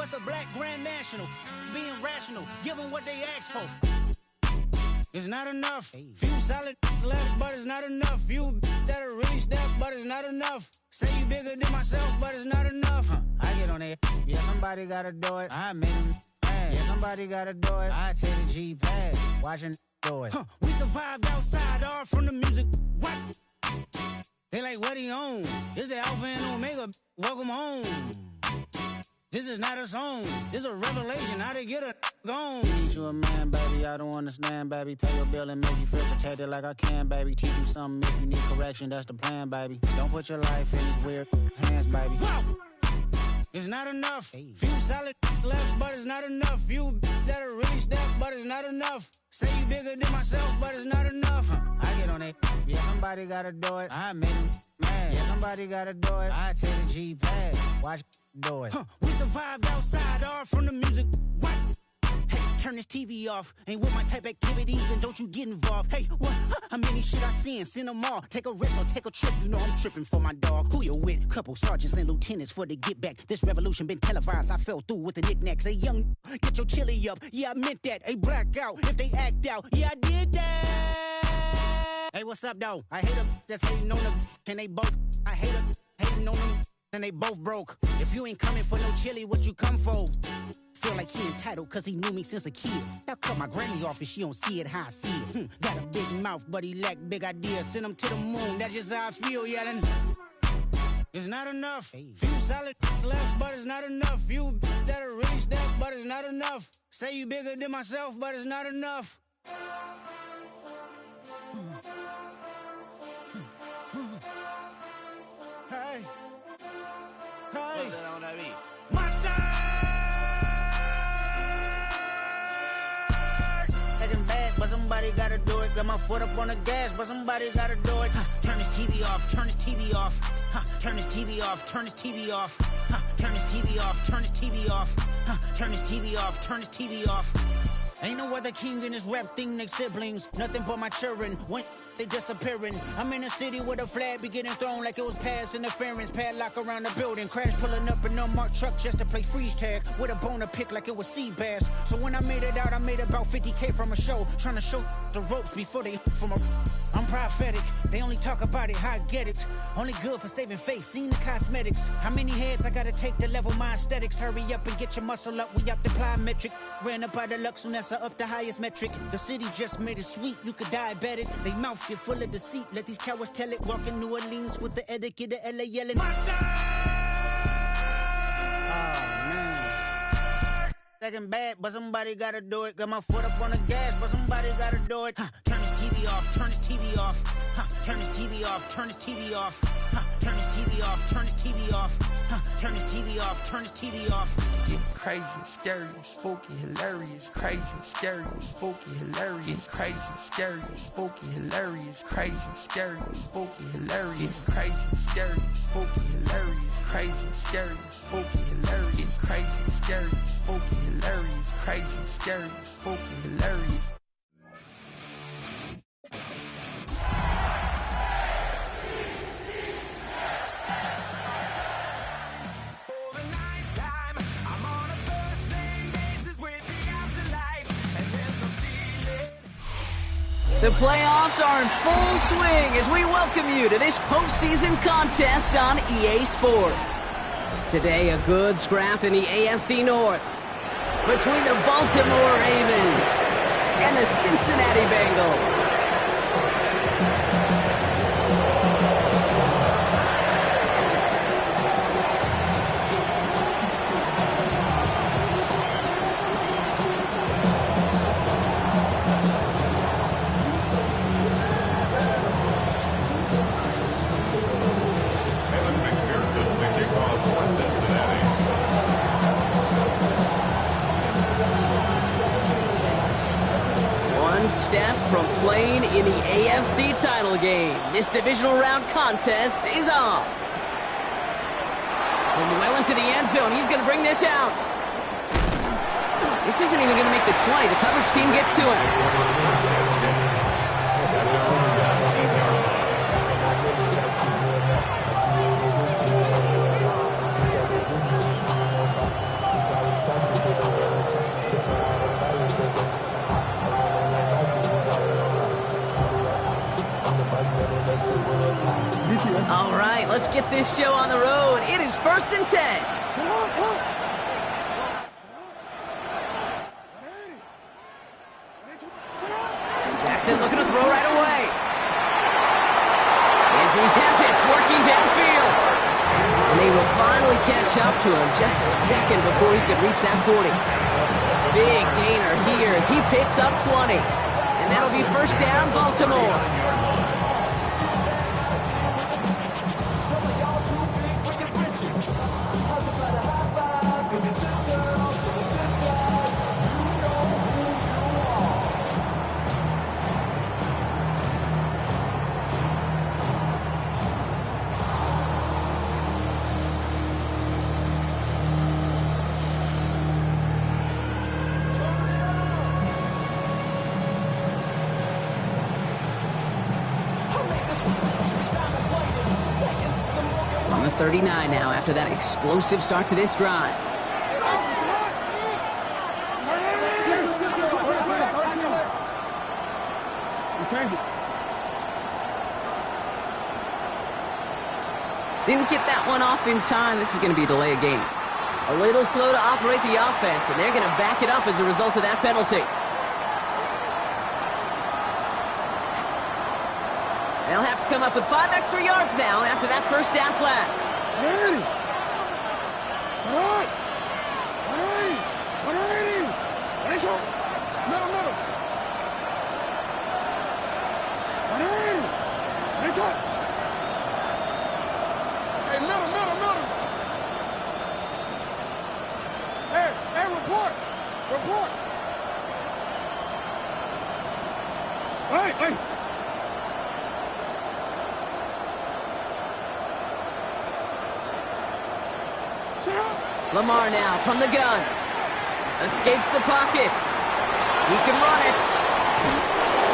What's a black grand national? Being rational, give them what they ask for. It's not enough. Few solid left, but it's not enough. Few that'll really step, but it's not enough. Say you bigger than myself, but it's not enough. I get on it. Yeah, somebody gotta do it. I made him mad. Yeah, somebody gotta do it. I take the G-pad. Watching do it. We survived outside, all from the music. What? They like, what he on? This the Alpha and Omega. Welcome home. This is not a song. This is a revelation. How to get a gone. Need you a man, baby. I don't understand, baby. Pay your bill and make you feel protected like I can, baby. Teach you something if you need correction. That's the plan, baby. Don't put your life in these weird hands, baby. Whoa! It's not enough. Few solid left, but it's not enough. Few that'll really step, but it's not enough. Say you bigger than myself, but it's not enough. I get on it. Yeah, somebody gotta do it. I made him mad. Yeah, somebody gotta do it. I take the G-pad. Watch do it. We survived outside, all from the music. What? Hey, turn this TV off. Ain't with my type activities, then don't you get involved. Hey, what? How many shit I seen? Send them all. Take a risk or take a trip. You know I'm tripping for my dog. Who you with? Couple sergeants and lieutenants for the get back. This revolution been televised. I fell through with the knickknacks. Hey, young, get your chili up. Yeah, I meant that. Hey, black out if they act out. Yeah, I did that. Hey, what's up, though? I hate them that's hating on them. And they both. I hate them hating on them. And they both broke. If you ain't coming for no chili, what you come for? Feel like he entitled cause he knew me since a kid. Now cut my granny off if she don't see it how I see it. Got a big mouth, but he lack big ideas. Send him to the moon, that's just how I feel, yelling. It's not enough. Few solid left, but it's not enough. Few that'll really step, but it's not enough. Say you bigger than myself, but it's not enough. Hey. Hey. Monster! Acting bad, but somebody gotta do it. Got my foot up on the gas, but somebody gotta do it. Turn this TV off, turn this TV off. Turn this TV off, turn this TV off. Turn this TV off, turn this TV off. Turn this TV off, turn this TV off. Ain't no other king in this rap thing, they siblings. Nothing but my children. When they disappearing. I'm in a city where the flag be getting thrown like it was past interference. Padlock around the building. Crash pulling up an unmarked truck just to play freeze tag. With a bone to pick like it was sea bass. So when I made it out, I made about 50K from a show. Trying to show the ropes before they from a... I'm prophetic. They only talk about it, how I get it. Only good for saving face, seen the cosmetics. How many heads I gotta take to level my aesthetics? Hurry up and get your muscle up. We up the plyometric. Ran up by the Lux, soon as I up the highest metric. The city just made it sweet. You could diabetic. They mouth get full of deceit. Let these cowards tell it. Walk in New Orleans with the etiquette of LA yelling. Monster! Oh, man. Second bad, but somebody gotta do it. Got my foot up on the gas, but somebody gotta do it. Turn this TV off, turn this TV off. Turn this TV off, turn this TV off. Turn this TV off, turn this TV off. Turn this TV off, turn this TV off. It's crazy, scary, spooky, hilarious. Crazy, scary, spooky, hilarious. Crazy, scary, spooky, hilarious. Crazy, scary, spooky, hilarious. Crazy, scary, spooky, hilarious. Crazy, scary, spooky, hilarious. Crazy, scary, spooky, hilarious. Crazy, scary, spooky, hilarious. The playoffs are in full swing as we welcome you to this postseason contest on EA Sports. Today, a good scrap in the AFC North between the Baltimore Ravens and the Cincinnati Bengals. Step from playing in the AFC title game. This divisional round contest is on. From well into the end zone, he's going to bring this out. This isn't even going to make the 20. The coverage team gets to him. start this show on the road. It is 1st and 10. Jackson looking to throw right away. Andrews has it, working downfield. And they will finally catch up to him just a second before he could reach that 40. Big gainer here as he picks up 20. And that'll be 1st down, Baltimore. On the 39 now after that explosive start to this drive. Didn't get that one off in time. This is going to be a delay of game. A little slow to operate the offense, and they're going to back it up as a result of that penalty. They'll have to come up with 5 extra yards now after that 1st down flag. Hey, middle. Hey, report. Hey. Lamar now from the gun. Escapes the pocket. He can run it.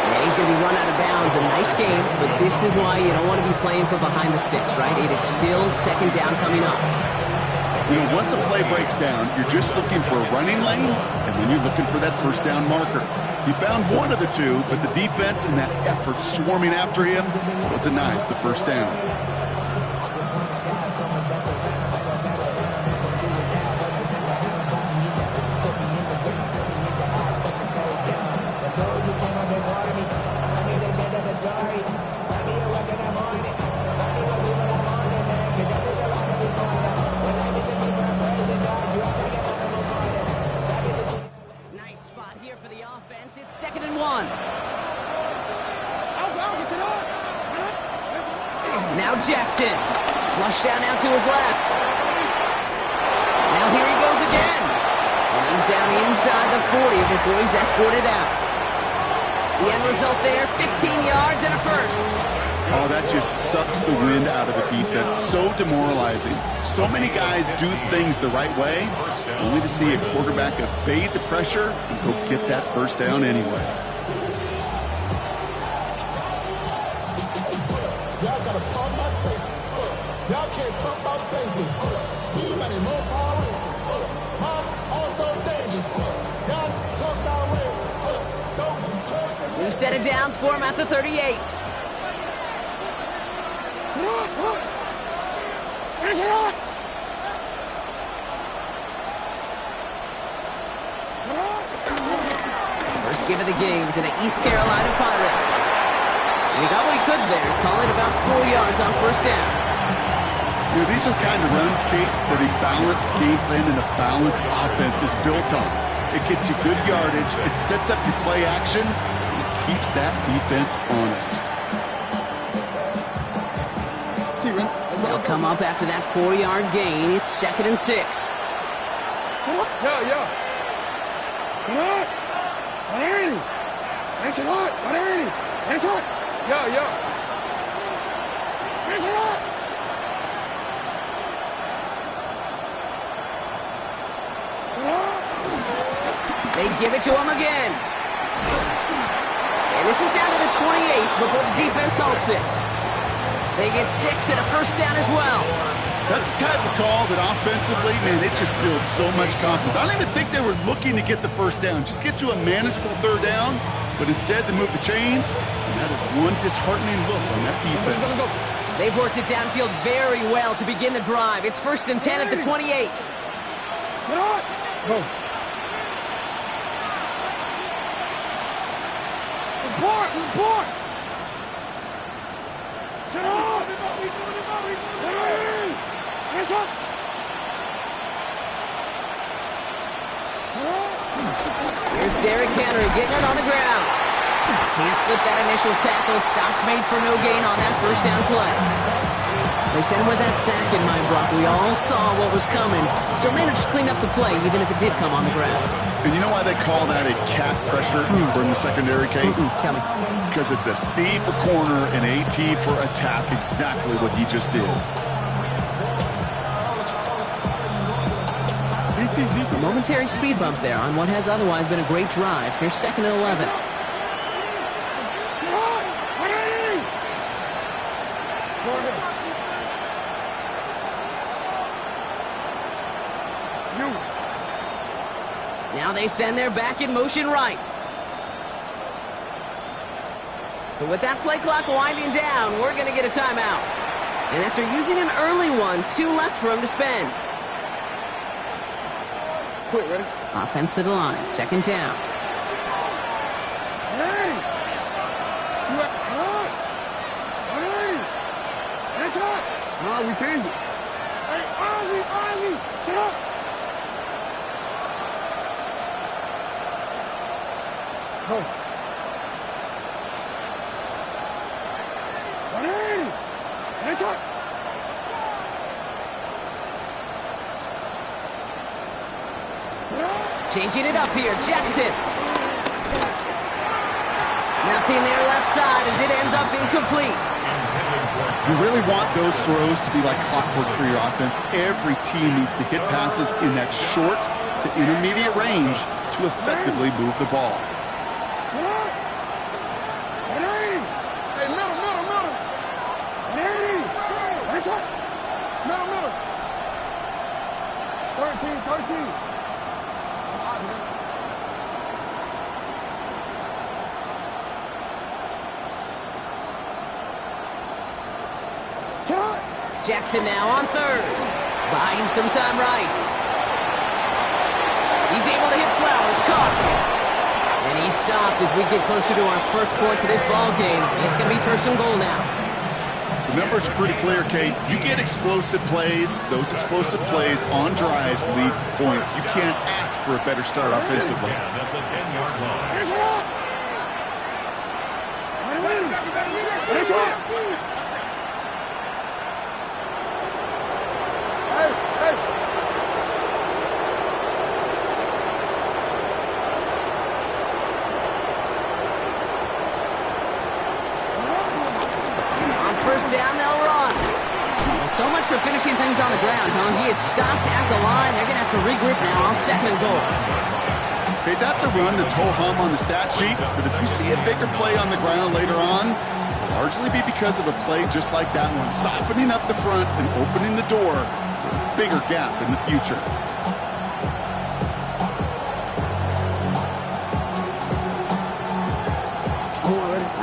And he's going to be run out of bounds. A nice game, but this is why you don't want to be playing from behind the sticks, right? It is still 2nd down coming up. You know, once a play breaks down, you're just looking for a running lane, and then you're looking for that 1st down marker. He found one of the two, but the defense and that effort swarming after him, well, denies the 1st down. It's 2nd and 1. Now Jackson. Flushed down now to his left. Now here he goes again. And he's down inside the 40 before he's escorted out. The end result there, 15 yards and a 1st. Oh, that just sucks the wind out of the defense. So demoralizing. So many guys do things the right way, only to see a quarterback evade the pressure and go get that 1st down anyway. Y'all gotta pump my taste. Y'all can't talk about basic. Anybody more power? Mom also dangerous. Y'all talk about way. New set of downs for him at the 38. First give of the game to the East Carolina Pirates. And he got what he could there, calling about 4 yards on 1st down. You know, these are the kind of runs, Kate, that a balanced game plan and a balanced offense is built on. It gets you good yardage, it sets up your play action, and it keeps that defense honest. They'll come up after that 4-yard gain. It's 2nd and 6. Yeah. Come on. That's a lot. That's it. Yeah. That's a lot. They give it to him again. And this is down to the 28 before the defense halts it. They get 6 and a 1st down as well. That's the type of call that offensively, man, it just builds so much confidence. I don't even think they were looking to get the 1st down, just get to a manageable 3rd down, but instead they move the chains, and that is one disheartening look on that defense. They've worked it downfield very well to begin the drive. It's 1st and 10 at the 28. Go. Report! Sit up! Hands up! Here's Derrick Henry getting it on the ground. Can't slip that initial tackle. Stops made for no gain on that first down play. They sent him with that sack in mind, Brock. We all saw what was coming. Still managed to clean up the play, even if it did come on the ground. And you know why they call that a cat pressure from the secondary, Kate? Tell me. Because it's a C for corner and a T for attack, exactly what he just did. A momentary speed bump there on what has otherwise been a great drive. Here's 2nd and 11. Now they send their back in motion right. So with that play clock winding down, we're going to get a timeout. And after using an early one, 2 left for him to spend. Quick, ready? Offense to the line, 2nd down. No, we changed it. Hey, Ozzy, sit up. Go. 180. Hands up. Changing it up here, Jackson. Nothing there left side as it ends up incomplete. You really want those throws to be like clockwork for your offense. Every team needs to hit passes in that short to intermediate range to effectively move the ball. Hey, middle. 180. Hands up. Middle. 13. Jackson now on 3rd. Buying some time right. He's able to hit Flowers. Caught. And he's stopped as we get closer to our first point to this ball game. It's going to be 1st and goal now. The numbers are pretty clear, Kate. You get explosive plays. Those explosive plays on drives lead to points. You can't ask for a better start offensively. Down, they'll run. Well, so much for finishing things on the ground, huh? He is stopped at the line. They're going to have to regroup now on 2nd and goal. Okay, that's a run that's ho-hum on the stat sheet, but if you see a bigger play on the ground later on, it'll largely be because of a play just like that one, softening up the front and opening the door for a bigger gap in the future.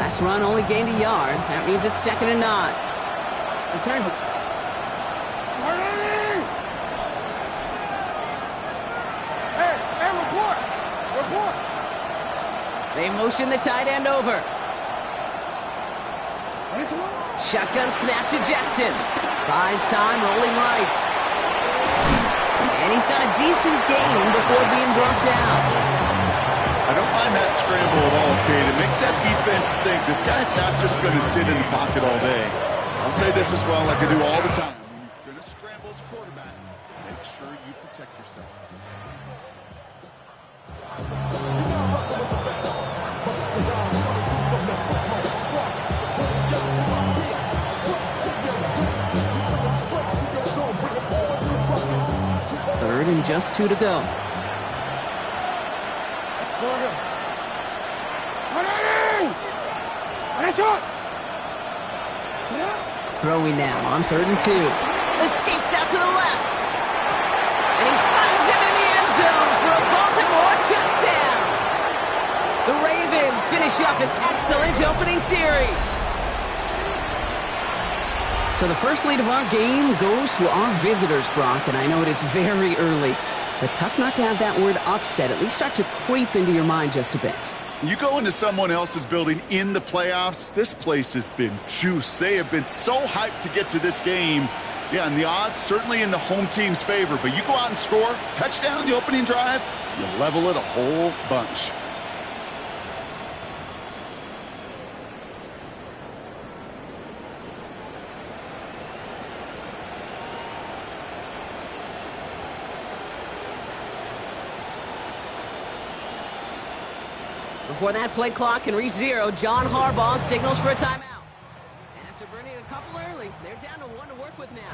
Last run only gained a yard. That means it's 2nd and 9. Hey, report. They motion the tight end over. Shotgun snap to Jackson. Buys time, rolling right. And he's got a decent gain before being brought down. I don't mind that scramble at all, Kate. It makes that defense think this guy's not just going to sit in the pocket all day. I'll say this as well, like I do all the time. When you're going to scramble as quarterback, make sure you protect yourself. Third and just 2 to go. Throwing now on 3rd and 2. Escapes out to the left. And he finds him in the end zone for a Baltimore touchdown. The Ravens finish up an excellent opening series. So the first lead of our game goes to our visitors, Brock, and I know it is very early, but tough not to have that word upset at least start to creep into your mind just a bit. You go into someone else's building in the playoffs, this place has been juice. They have been so hyped to get to this game. Yeah, and the odds certainly in the home team's favor, but you go out and score, touchdown in the opening drive, you level it a whole bunch. Before that play clock can reach 0, John Harbaugh signals for a timeout. And after burning a couple early, they're down to 1 to work with now.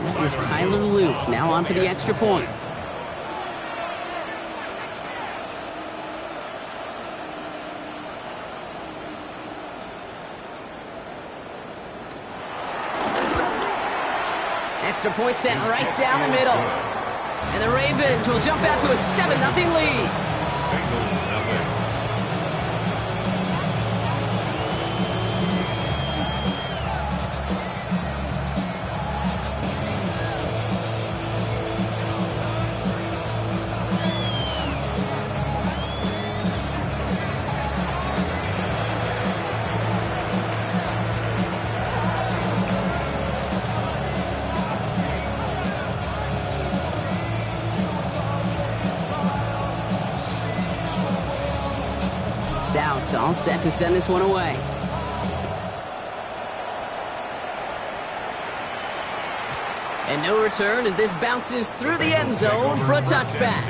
That was Tyler Luke, now on for the extra point. Extra point sent right down the middle. And the Ravens will jump out to a 7-0 lead. Bengals nothing. Stout all set to send this one away. And no return as this bounces through the end zone for a touchback.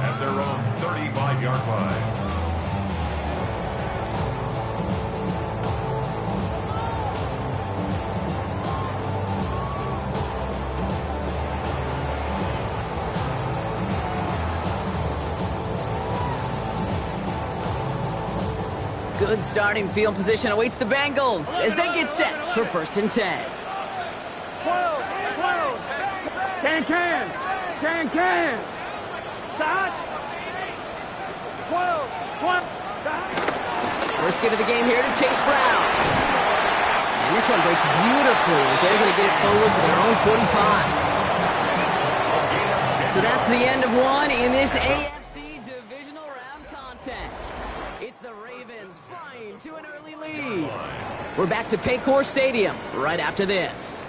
At their own 35-yard line. Good starting field position awaits the Bengals as they get set for 1st and 10. Can. Start. 12. First get of the game here to Chase Brown. And this one breaks beautifully as they're going to get it forward to their own 45. So that's the end of one in this AFC Divisional Round contest. It's the Ravens flying to an early lead. We're back to Paycor Stadium right after this.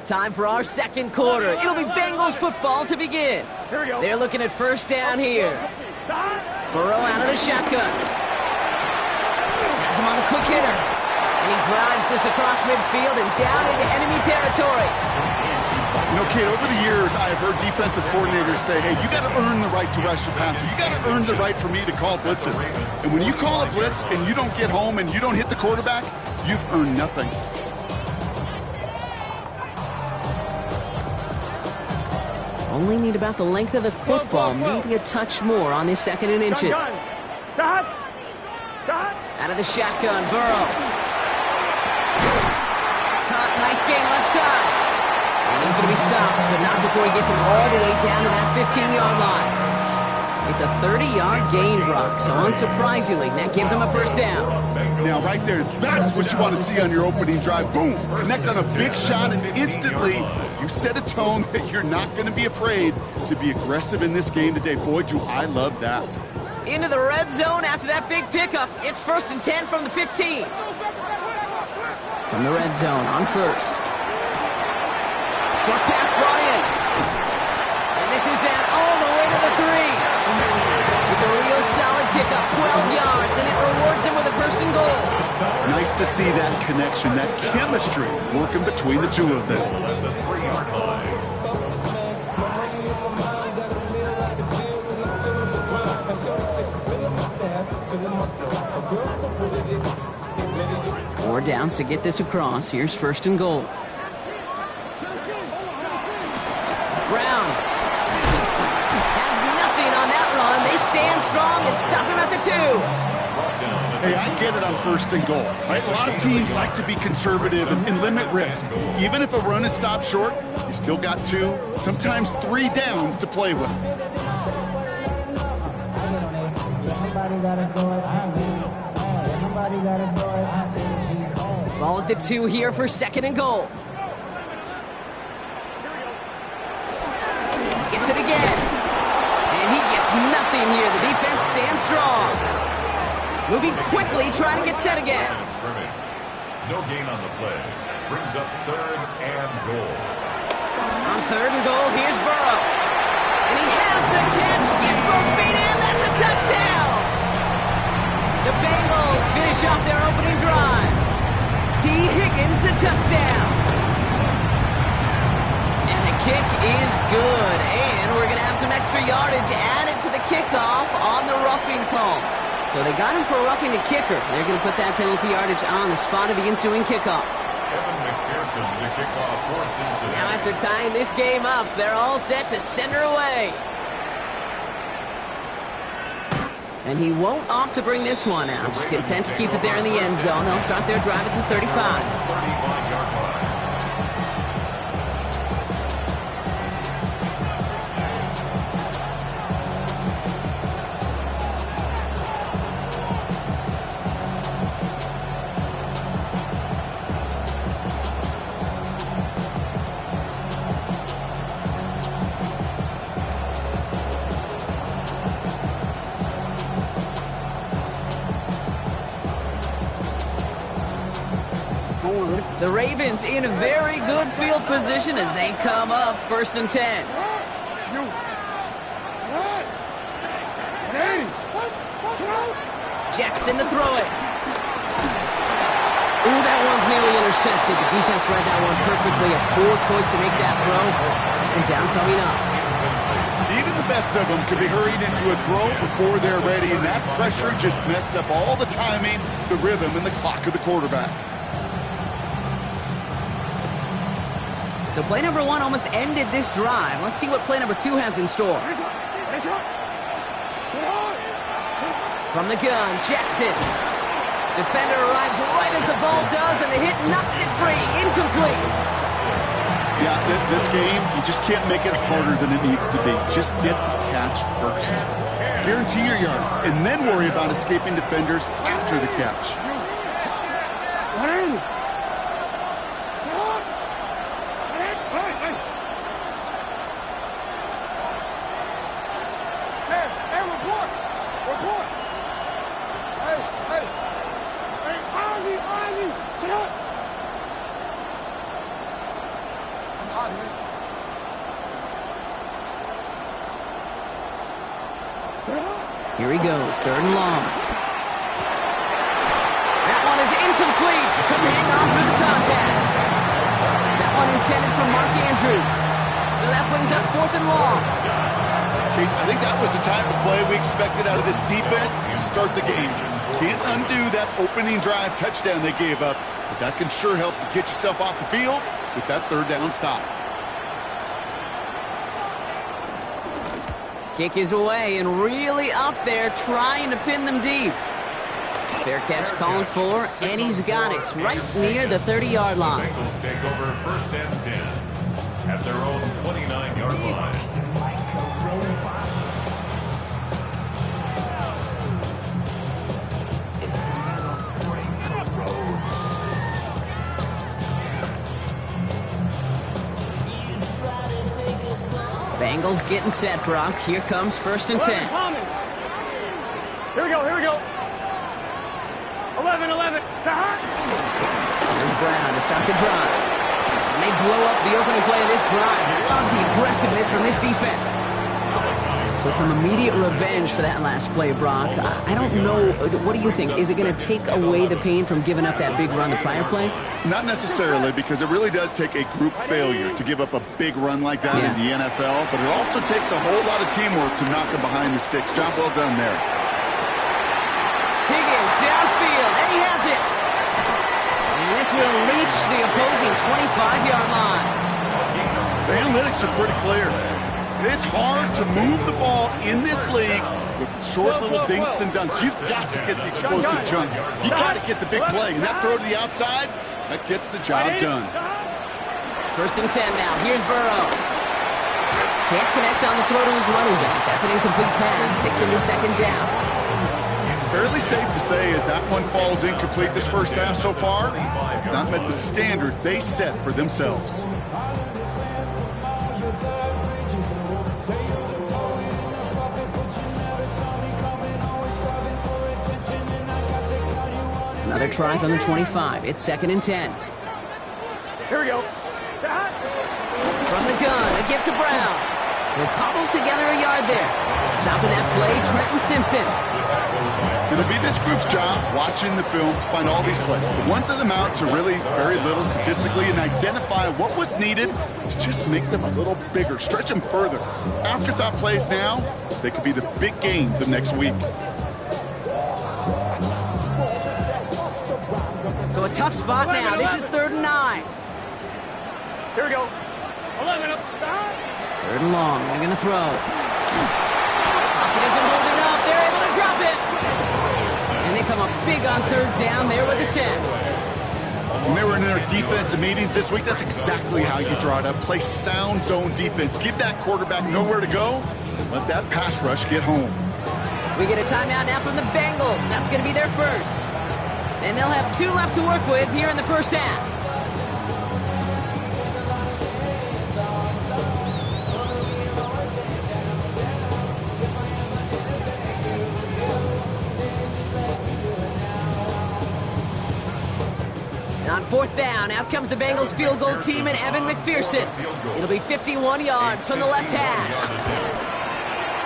Time for our second quarter. It'll be Bengals football to begin. They're looking at first down here. Burrow out of the shotgun. Has him on the quick hitter. And he drives this across midfield and down into enemy territory. You know, kid, over the years, I've heard defensive coordinators say, hey, you got to earn the right to rush the passer. You got to earn the right for me to call blitzes. And when you call a blitz and you don't get home and you don't hit the quarterback, you've earned nothing. Only need about the length of the football, maybe a touch more on this 2nd and inches. Out of the shotgun, Burrow. Caught, nice gain left side. And he's going to be stopped, but not before he gets him all the way down to that 15-yard line. It's a 30-yard gain, Brock, so unsurprisingly, that gives him a first down. Now, right there, that's what you want to see on your opening drive. Boom! Connect on a big shot, and instantly you set a tone that you're not going to be afraid to be aggressive in this game today. Boy, do I love that. Into the red zone after that big pickup. It's 1st and 10 from the 15. From the red zone on first. Short pass brought in. And this is down all the way to the 3. It's a real solid pickup, 12 yards, and it rewards him with a first and goal. Nice to see that connection, that chemistry working between the two of them. At the 3-yard line. Four downs to get this across. Here's first and goal. Brown has nothing on that run. They stand strong and stop him at the 2. Hey, I get it on first and goal. Right? A lot of teams like to be conservative and limit risk. Even if a run is stopped short, you still got 2, sometimes 3 downs to play with. Ball at the 2 here for second and goal. Gets it again. And he gets nothing here. The defense stands strong. Moving quickly, trying to get set again. No gain on the play. Brings up third and goal. On third and goal, here's Burrow. And he has the catch, gets both feet in, that's a touchdown! The Bengals finish off their opening drive. T. Higgins, the touchdown. And the kick is good. And we're going to have some extra yardage added to the kickoff on the roughing call. So they got him for roughing the kicker. They're going to put that penalty yardage on the spot of the ensuing kickoff. Evan McPherson, the kickoff for Cincinnati. Now after tying this game up, they're all set to send her away. And he won't opt to bring this one out. Just content to keep it there in the end zone. They'll start their drive at the 35. 35-yard line. The Ravens in a very good field position as they come up first and 10. Jackson to throw it. Ooh, that one's nearly intercepted. The defense read that one perfectly. A poor choice to make that throw. Second down coming up. Even the best of them could be hurried into a throw before they're ready, and that pressure just messed up all the timing, the rhythm, and the clock of the quarterback. So play number 1 almost ended this drive. Let's see what play number 2 has in store. From the gun, Jackson. Defender arrives right as the ball does, and the hit knocks it free. Incomplete. Yeah, this game, you just can't make it harder than it needs to be. Just get the catch first. Guarantee your yards, and then worry about escaping defenders after the catch. Here he goes, third and long. That one is incomplete. Couldn't hang on through the contact. That one intended for Mark Andrews. So that brings up fourth and long. I think that was the type of play we expected out of this defense to start the game. Can't undo that opening drive touchdown they gave up, but that can sure help to get yourself off the field with that third down stop. Kick is away and really up there trying to pin them deep. Fair catch called for, and he's got it right near the 30-yard line. The Bengals take over first and 10 at their own 29-yard line. Bengals getting set, Brock. Here comes first and 10. Here we go, here we go. 11. Here's Brown to start the drive. And They blow up the opening play of this drive. Love the aggressiveness from this defense. So some immediate revenge for that last play, Brock. I don't know. What do you think? Is it going to take away the pain from giving up that big run the prior play? Not necessarily, because it really does take a group failure to give up a big run like that in the NFL. But it also takes a whole lot of teamwork to knock him behind the sticks. Job well done there. Higgins downfield, and he has it. And this will reach the opposing 25-yard line. The analytics are pretty clear. It's hard to move the ball in this league with short little dinks and dunks. You've got to get the explosive jump. You've got to get the big play. And that throw to the outside, that gets the job done. 1st and 10 now. Here's Burrow. Can't connect on the throw to his running back. That's an incomplete pass. Takes him to 2nd down. Fairly safe to say as that one falls incomplete this first half so far, it's not met the standard they set for themselves. Another try from the 25. It's 2nd and 10. Here we go. From the gun, a give to Brown. He'll cobble together a yard there. Stopping that play, Trenton Simpson. It'll be this group's job watching the film to find all these plays. The ones that amount to really very little statistically and identify what was needed to just make them a little bigger, stretch them further. Afterthought plays now, they could be the big gains of next week. So a tough spot now. This is 3rd and 9. Here we go. 11 up. 3rd and long. They're going to throw. Pocket isn't holding up. They're able to drop it. And they come up big on 3rd down there with the sack. When they were in their defensive meetings this week, that's exactly how you draw it up. Play sound zone defense. Give that quarterback nowhere to go. Let that pass rush get home. We get a timeout now from the Bengals. That's going to be their first. And they'll have 2 left to work with here in the first half. And on 4th down, out comes the Bengals field goal team and Evan McPherson. It'll be 51 yards from the left hash.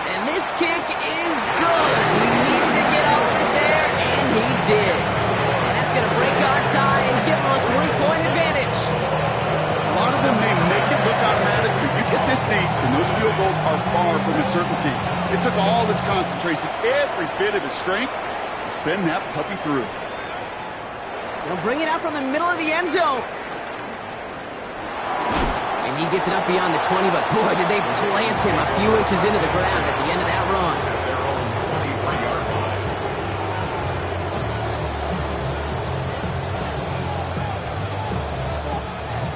And this kick is good. He needed to get all of it there, and he did. Going to break our tie and give them a 3-point advantage. A lot of them may make it look automatic, but you get this deep, and those field goals are far from a certainty. It took all his concentration, every bit of his strength, to send that puppy through. They'll bring it out from the middle of the end zone. And he gets it up beyond the 20, but boy, did they plant him a few inches into the ground at the end of that run.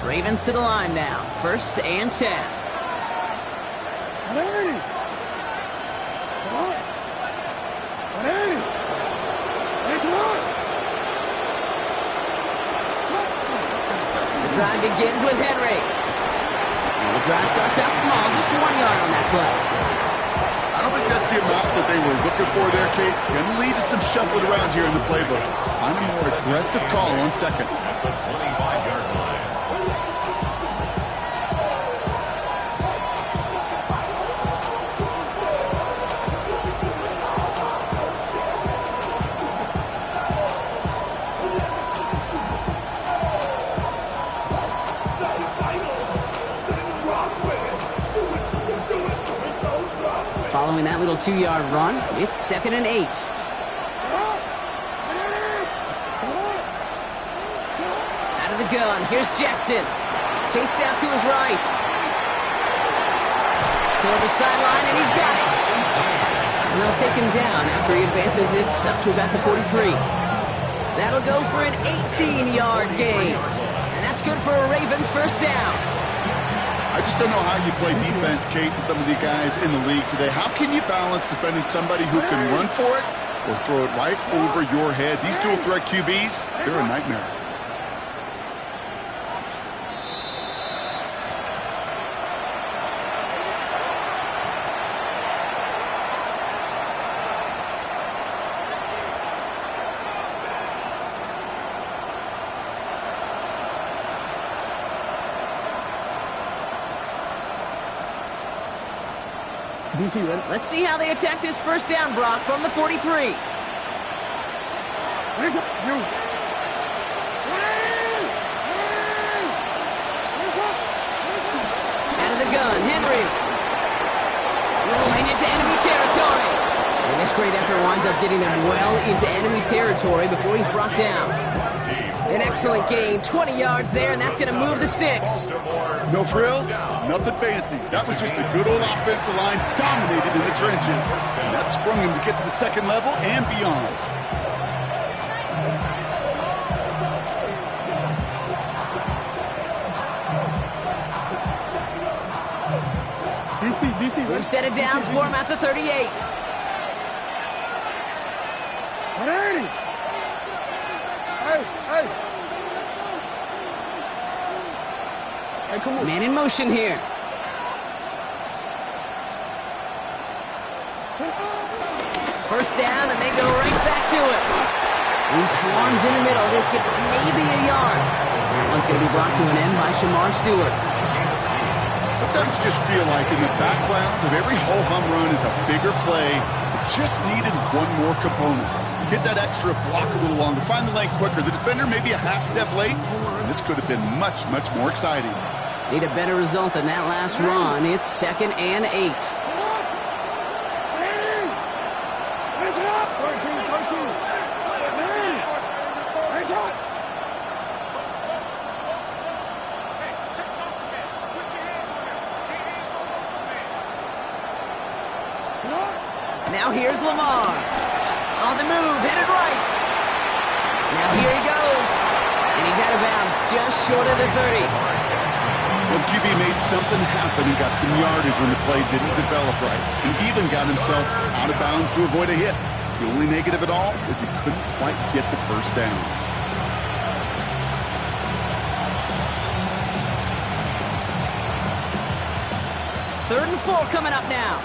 Ravens to the line now. 1st and 10. The drive begins with Henry. Well, the drive starts out small, just 1 yard on that play. I don't think that's the amount that they were looking for there, Kate. Going to lead to some shuffling around here in the playbook. Find a more aggressive call on 2nd. Following that little 2-yard run, it's 2nd and 8. Out of the gun, here's Jackson. Chased out to his right. Toward the sideline, and he's got it. And they'll take him down after he advances this up to about the 43. That'll go for an 18-yard gain. And that's good for a Ravens first down. I just don't know how you play defense, Kate, and some of the guys in the league today. How can you balance defending somebody who can run for it or throw it right over your head? These dual threat QBs, they're a nightmare. DC, ready? Let's see how they attack this first down, Brock, from the 43. Out of the gun, Henry. Rolling into enemy territory. And this great effort winds up getting them well into enemy territory before he's brought down. An excellent gain, 20 yards there, and that's going to move the sticks. No frills, nothing fancy. That was just a good old offensive line dominated in the trenches. And that sprung him to get to the second level and beyond. DC, We've set it down for him at the 38. 180. Hey, come on. Man in motion here. First down, and they go right back to it. He swarms in the middle. This gets maybe a yard. That one's going to be brought to an end by Shamar Stewart. Sometimes you just feel like in the background of every ho-hum run is a bigger play. It just needed one more component. Get that extra block a little longer. Find the lane quicker. The defender maybe a half step late. And this could have been much, much more exciting. Need a better result than that last run. It's 2nd and 8. Now here's Lamar. On the move, headed right. Now here he goes. And he's out of bounds, just short of the 30. Well, the QB made something happen. He got some yardage when the play didn't develop right. And even got himself out of bounds to avoid a hit. The only negative at all is he couldn't quite get the first down. Third and 4 coming up now.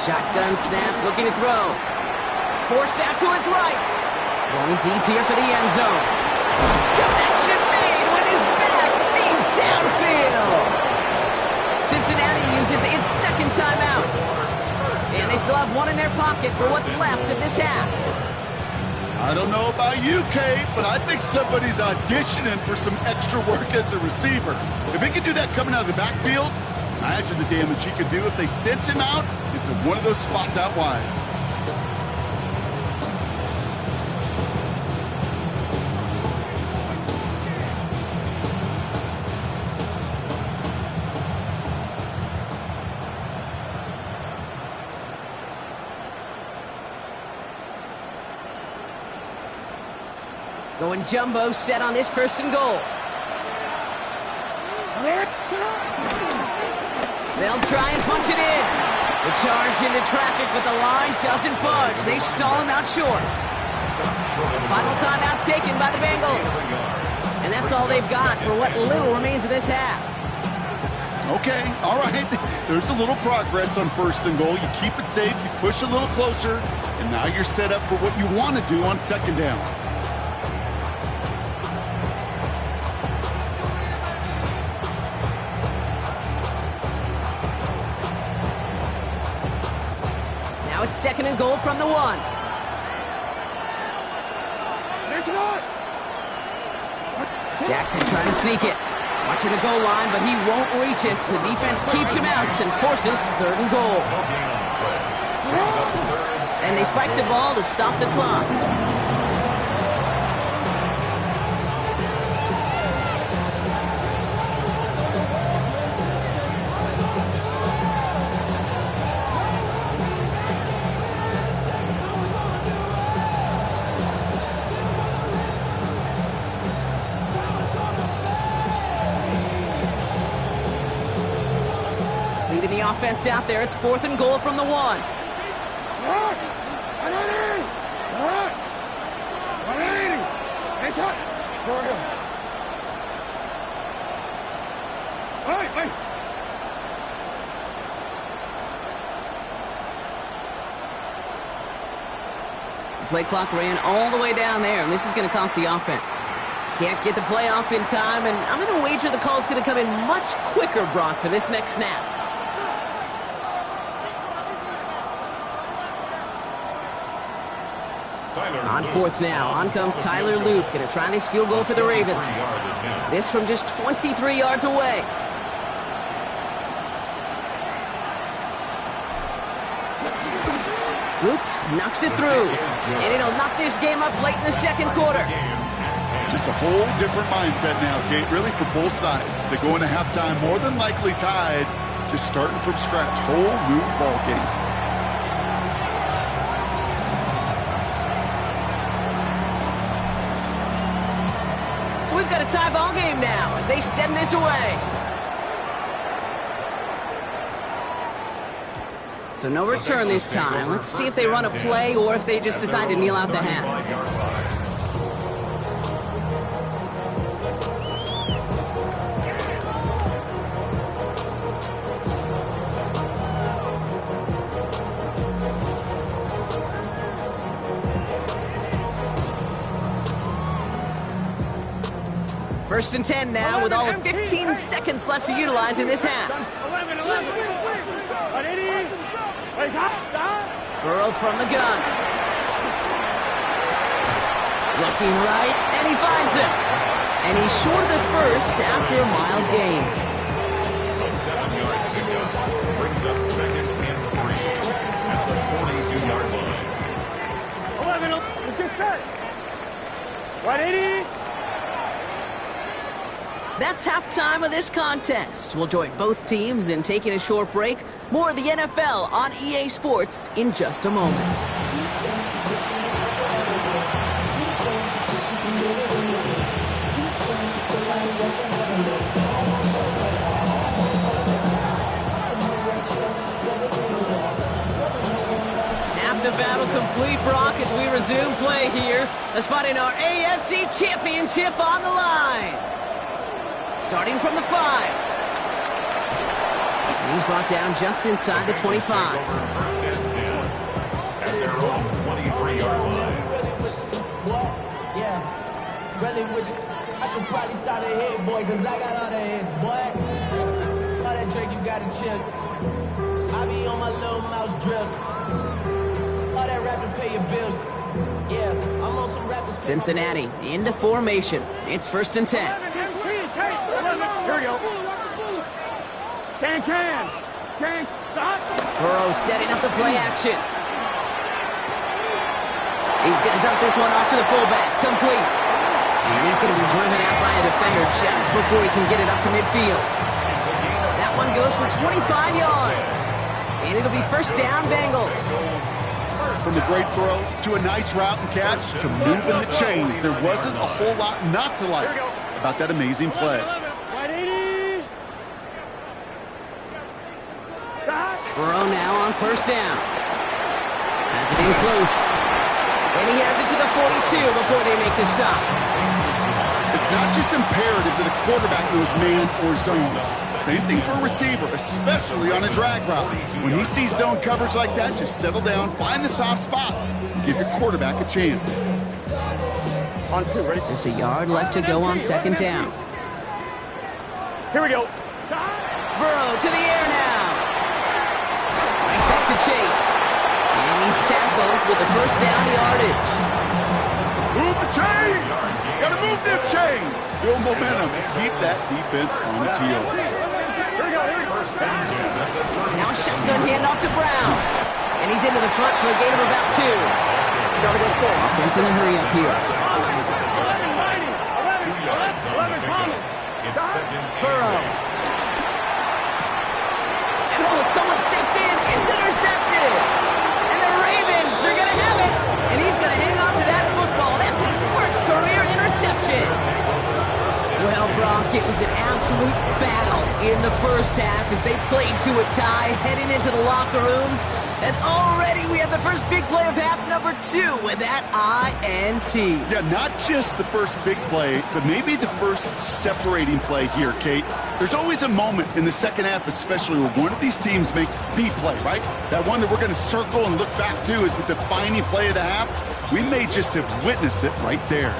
Shotgun snap, looking to throw. Forced out to his right. Going deep here for the end zone. Connection made with his back deep downfield. Cincinnati uses its second timeout. And they still have one in their pocket for what's left of this half. I don't know about you, Kate, but I think somebody's auditioning for some extra work as a receiver. If he could do that coming out of the backfield, imagine the damage he could do if they sent him out into one of those spots out wide. Going jumbo set on this first and goal. They'll try and punch it in. The charge into traffic, but the line doesn't budge. They stall him out short. Final timeout taken by the Bengals. And that's all they've got for what little remains of this half. Okay, all right. There's a little progress on first and goal. You keep it safe, you push a little closer, and now you're set up for what you want to do on second down. Now it's 2nd and goal from the 1. Jackson trying to sneak it. Watching the goal line, but he won't reach it. The defense keeps him out and forces 3rd and goal. And they spike the ball to stop the clock. Leading the offense out there, it's 4th and goal from the 1. Play clock ran all the way down there, and this is going to cost the offense. Can't get the play off in time, and I'm going to wager the call's going to come in much quicker, Brock, for this next snap. On fourth now, on comes Tyler Luke, going to try this field goal for the Ravens. This from just 23 yards away. Luke knocks it through, and it'll knock this game up late in the second quarter. Just a whole different mindset now, Kate, really, for both sides. As they go into halftime, more than likely tied, just starting from scratch. Whole new ball game. So we've got a tie ball game now as they send this away. So no return this time. Let's see if they run a play or if they just decide to kneel out the half. First and 10 now with all of 15 seconds left to utilize in this half. 11. Burrow from the gun. Looking right, and he finds him. And he's short of the first after a mild gain. A 7-yard pickup brings up second and 3 at the 42-yard line. 11, let's get set. 180. That's halftime of this contest. We'll join both teams in taking a short break. More of the NFL on EA Sports in just a moment. Half the battle complete, Brock, as we resume play here. A spot in our AFC Championship on the line. Starting from the 5. And he's brought down just inside the 25. First and 10 at their own 23-yard line. Yeah, really with it. I should probably start a hit, boy, because I got all the hits, boy. All that drink you got to chill. I be on my little mouse drip. All that rap to pay your bills. Yeah, I'm on some rappers. Cincinnati into formation. It's first and 10. Here we go. Can, stop. Burrow setting up the play action. He's going to dump this one off to the fullback. Complete. And he's going to be driven out by a defender just before he can get it up to midfield. That one goes for 25 yards. And it'll be first down, Bengals. From a great throw to a nice route and catch to moving the chains, there wasn't a whole lot not to like about that amazing play. Burrow now on first down. Has it in close. And he has it to the 42 before they make the stop. It's not just imperative that a quarterback knows man or zone. Same thing for a receiver, especially on a drag route. When he sees zone coverage like that, just settle down, find the soft spot, and give your quarterback a chance. On 2, ready? Just a yard left to go on second down. Here we go. Burrow to the air now. Right back to Chase. And he's tackled with the first down yardage. Move the chains! Gotta move them chains! Build momentum and keep that defense on its heels. Now shotgun handoff to Brown. And he's into the front for a gain of about 2. Gotta go full. Offense in a hurry up here. 11 Thomas. Burrow. And someone stepped in. It's intercepted. And the Ravens are going to have it. And he's going to hang on to that football. That's his first career interception. Well, Brock, it was an absolute battle in the first half as they played to a tie, heading into the locker rooms. And already we have the first big play of half number 2 with that INT. Yeah, not just the first big play, but maybe the first separating play here, Kate. There's always a moment in the second half, especially where one of these teams makes the play, right? That one that we're going to circle and look back to is the defining play of the half. We may just have witnessed it right there.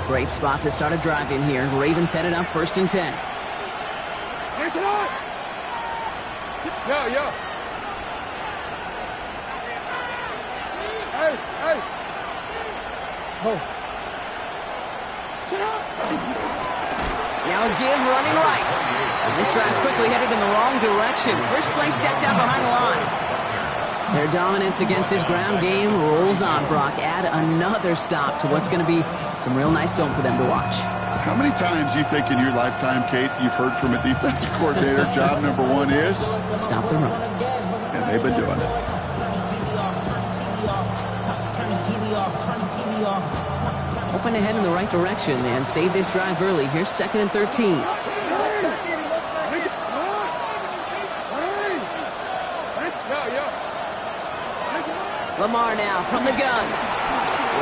Great spot to start a drive in here. Ravens headed up 1st and 10. Yeah. Hey. Oh. Sit up. Now a give running right. And this drive's quickly headed in the wrong direction. First play set down behind the line. Their dominance against his ground game rolls on, Brock. Add another stop to what's going to be some real nice film for them to watch. How many times do you think in your lifetime, Kate, you've heard from a defensive coordinator, job number 1 is? Stop the run. And they've been doing it. Hoping to head in the right direction and save this drive early. Here's 2nd and 13. Lamar now from the gun.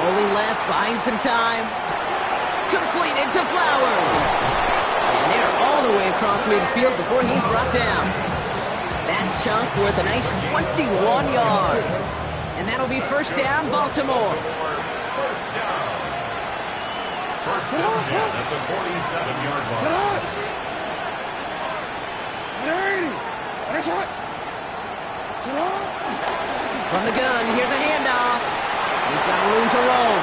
Rolling left, buying some time. Completed to Flowers. And they're all the way across midfield before he's brought down. That chunk worth a nice 21 yards. And that'll be 1st down, Baltimore. First down. First and 10 at the 47-yard line. From the gun, here's a handoff. He's got room to roam.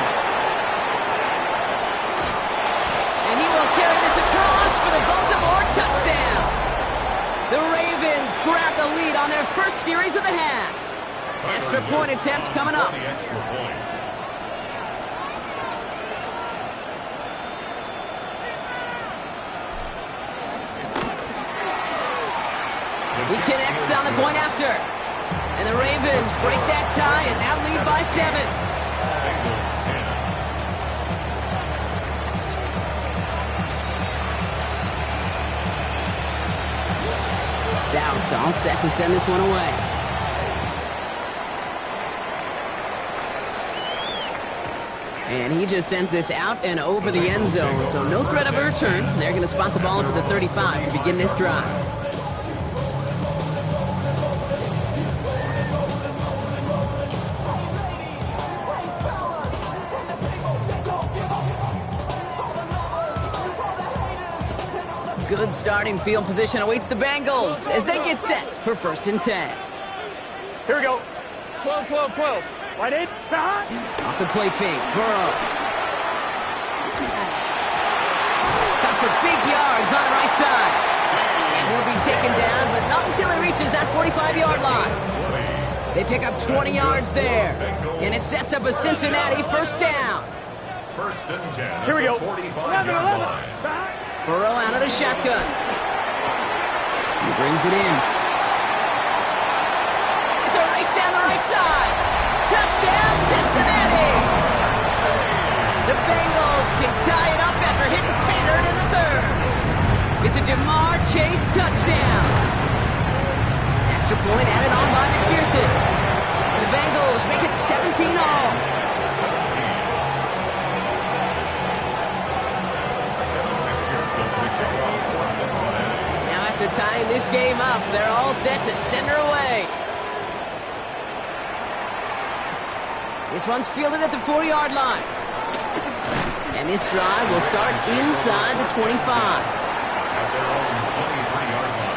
And he will carry this across for the Baltimore touchdown. The Ravens grab the lead on their first series of the half. Extra point attempt coming up. The extra point. He connects on the point after. And the Ravens break that tie and now lead by 7. Bengals 10. Stout all set to send this one away. And he just sends this out and over the end zone. So no threat of a return. They're going to spot the ball up at the 35 to begin this drive. Good starting field position awaits the Bengals as they get set for 1st and 10. Here we go. 12. Right in. Off the play fake, Burrow. Got for big yards on the right side. And he'll be taken down, but not until he reaches that 45-yard line. They pick up 20 yards there. And it sets up a Cincinnati 1st down. 1st and 10. Here we go. 45-yard line. Burrow out of the shotgun. He brings it in. It's a race down the right side. Touchdown, Cincinnati! The Bengals can tie it up after hitting Pater in the 3rd. It's a Jamar Chase touchdown. Extra point added on by McPherson. And the Bengals make it 17 all. After tying this game up, they're all set to send her away. This one's fielded at the 4-yard line. And this drive will start inside the 25. At their own 23-yard line.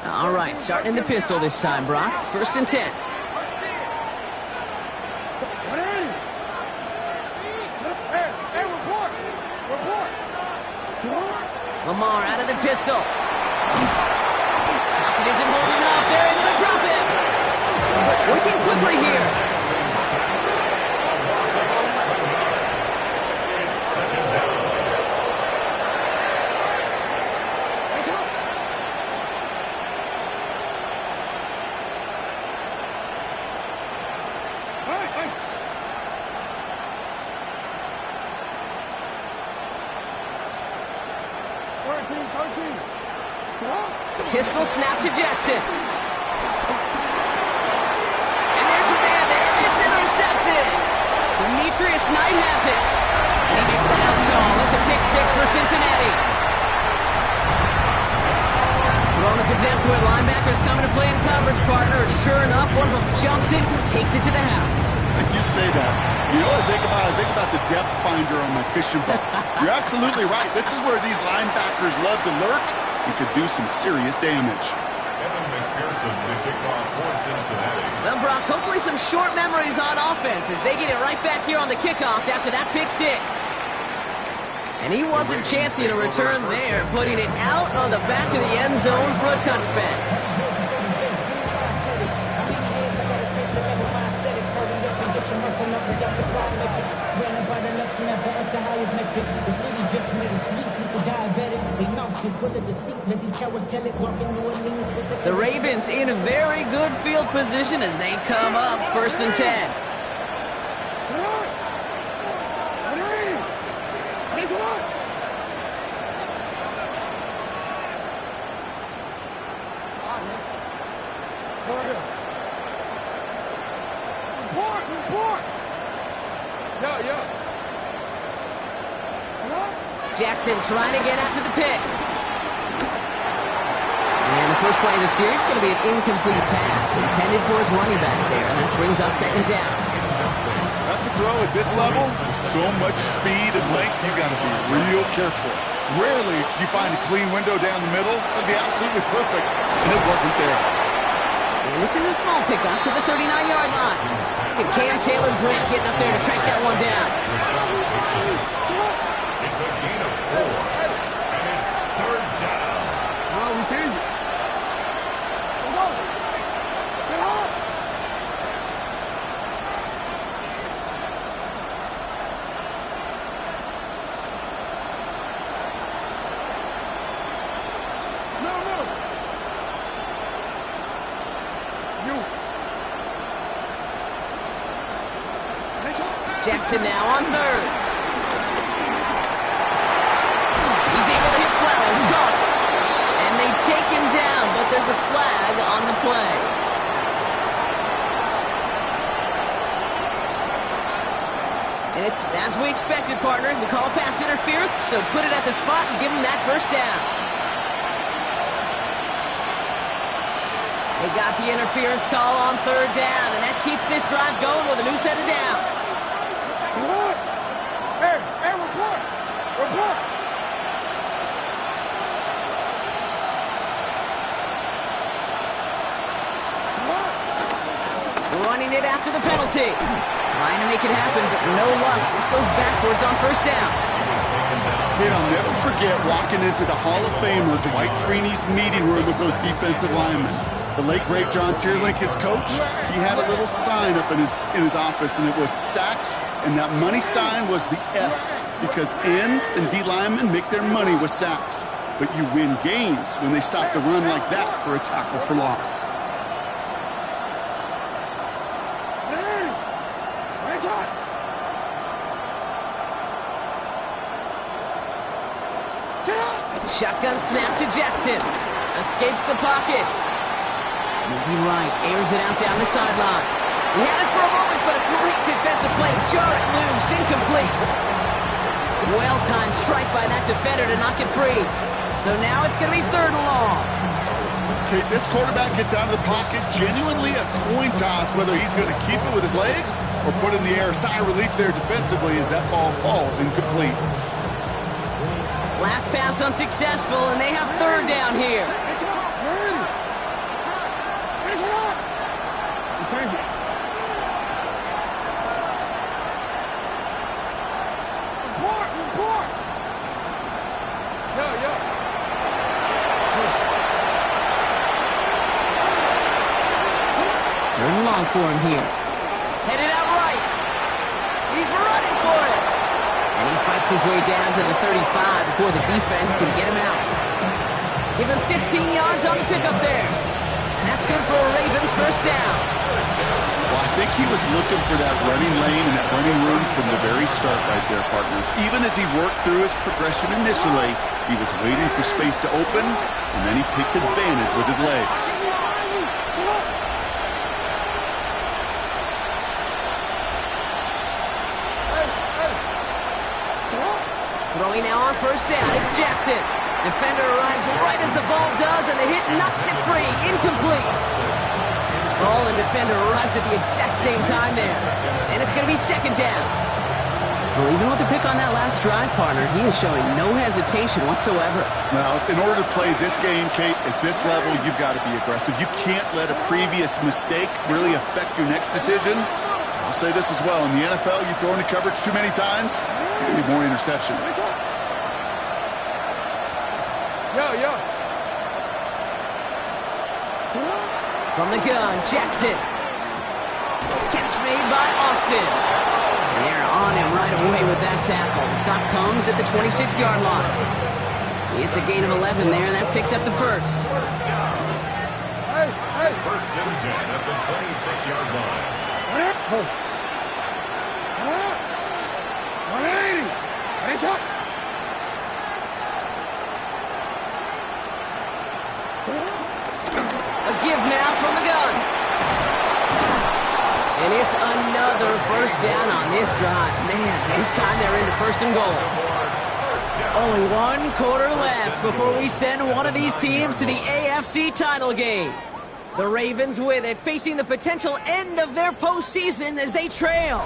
All right, starting in the pistol this time, Brock. 1st and 10. Lamar out of the pistol. It isn't holding up. They're into the drop it. Working quickly here. Pistol snap to Jackson. And there's a man there. It's intercepted. Demetrius Knight has it. And he makes the house call. It's a pick six for Cincinnati. Throwing at the depth where linebackers coming to play in coverage, partner. Sure enough, one of them jumps it and takes it to the house. You say that. You know what I think about? I think about the depth finder on my fishing boat. You're absolutely right. This is where these linebackers love to lurk. You could do some serious damage. Well, Brock, hopefully some short memories on offense as they get it right back here on the kickoff after that pick six. And he wasn't chancing a return there, putting it out on the back of the end zone for a touchback. The Ravens in a very good field position as they come up 1st and 10. Jackson trying to get after the pick. And the first play of the series is going to be an incomplete pass intended for his running back there. And that brings up 2nd down. That's a throw at this level. With so much speed and length, you got to be real careful. Rarely do you find a clean window down the middle. It'd be absolutely perfect, and it wasn't there. And this is a small pickup to the 39-yard line. And Cam Taylor-Britt getting up there to track that one down. It's a gain of 4, and it's 3rd down. Well, we change it. Come on. Get up. No. You. Jackson now on 3rd. He's able to hit Flowers, caught. And they take him down, but there's a flag on the play. And it's as we expected, partner. We call pass interference, so put it at the spot and give him that 1st down. They got the interference call on 3rd down, and that keeps this drive going with a new set of downs. Hey, report. Running it after the penalty. Trying to make it happen, but no luck. This goes backwards on 1st down. Kid, I'll never forget walking into the Hall of Famer Dwight Freeney's meeting room with those defensive linemen. The late, great John Tierlink, his coach, he had a little sign up in his office, and it was sacks, and that money sign was the S, because ends and D linemen make their money with sacks. But you win games when they stop the run like that for a tackle for loss. Shotgun snap to Jackson. Escapes the pocket. Moving right, airs it out down the sideline. He had it for a moment, but a great defensive play to jar it loose. Incomplete. Well-timed strike by that defender to knock it free. So now it's going to be 3rd and long. Okay, this quarterback gets out of the pocket, genuinely a coin toss whether he's going to keep it with his legs or put it in the air. Sigh of relief there defensively as that ball falls incomplete. Last pass unsuccessful, and they have 3rd down here. Report. Yeah. for him here. Headed out right. He's running for it. And he fights his way down to the 35 before the defense can get him out. Give him 15 yards on the pickup there. And that's good for a Ravens first down. Well, I think he was looking for that running lane and that running room from the very start right there, partner. Even as he worked through his progression initially, he was waiting for space to open, and then he takes advantage with his legs. Throwing now on first down, it's Jackson. Defender arrives right as the ball does, and the hit knocks it free. Incomplete. Ball and defender arrived at the exact same time there. And it's going to be second down. Well, even with the pick on that last drive, partner, he is showing no hesitation whatsoever. Now, in order to play this game, Kate, at this level, you've got to be aggressive. You can't let a previous mistake really affect your next decision. I'll say this as well. In the NFL, you throw into coverage too many times, you're going to need more interceptions. From the gun, Jackson. Catch made by Austin. And they're on him right away with that tackle. The stop comes at the 26-yard line. It's a gain of 11 there, and that picks up the first. First down. First and 10 at the 26-yard line. 180. A give now from the gun. And it's another first down on this drive. Man, this time they're into first and goal. Only one quarter left before we send one of these teams to the AFC title game. The Ravens with it, facing the potential end of their postseason as they trail.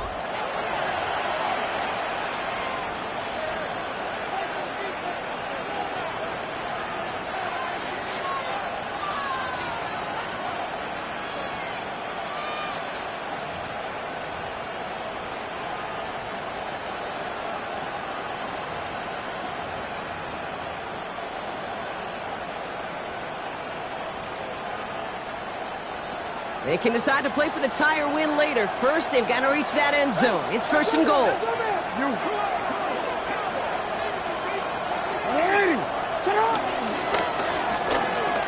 They can decide to play for the tie or win later. First, they've got to reach that end zone. It's first and goal.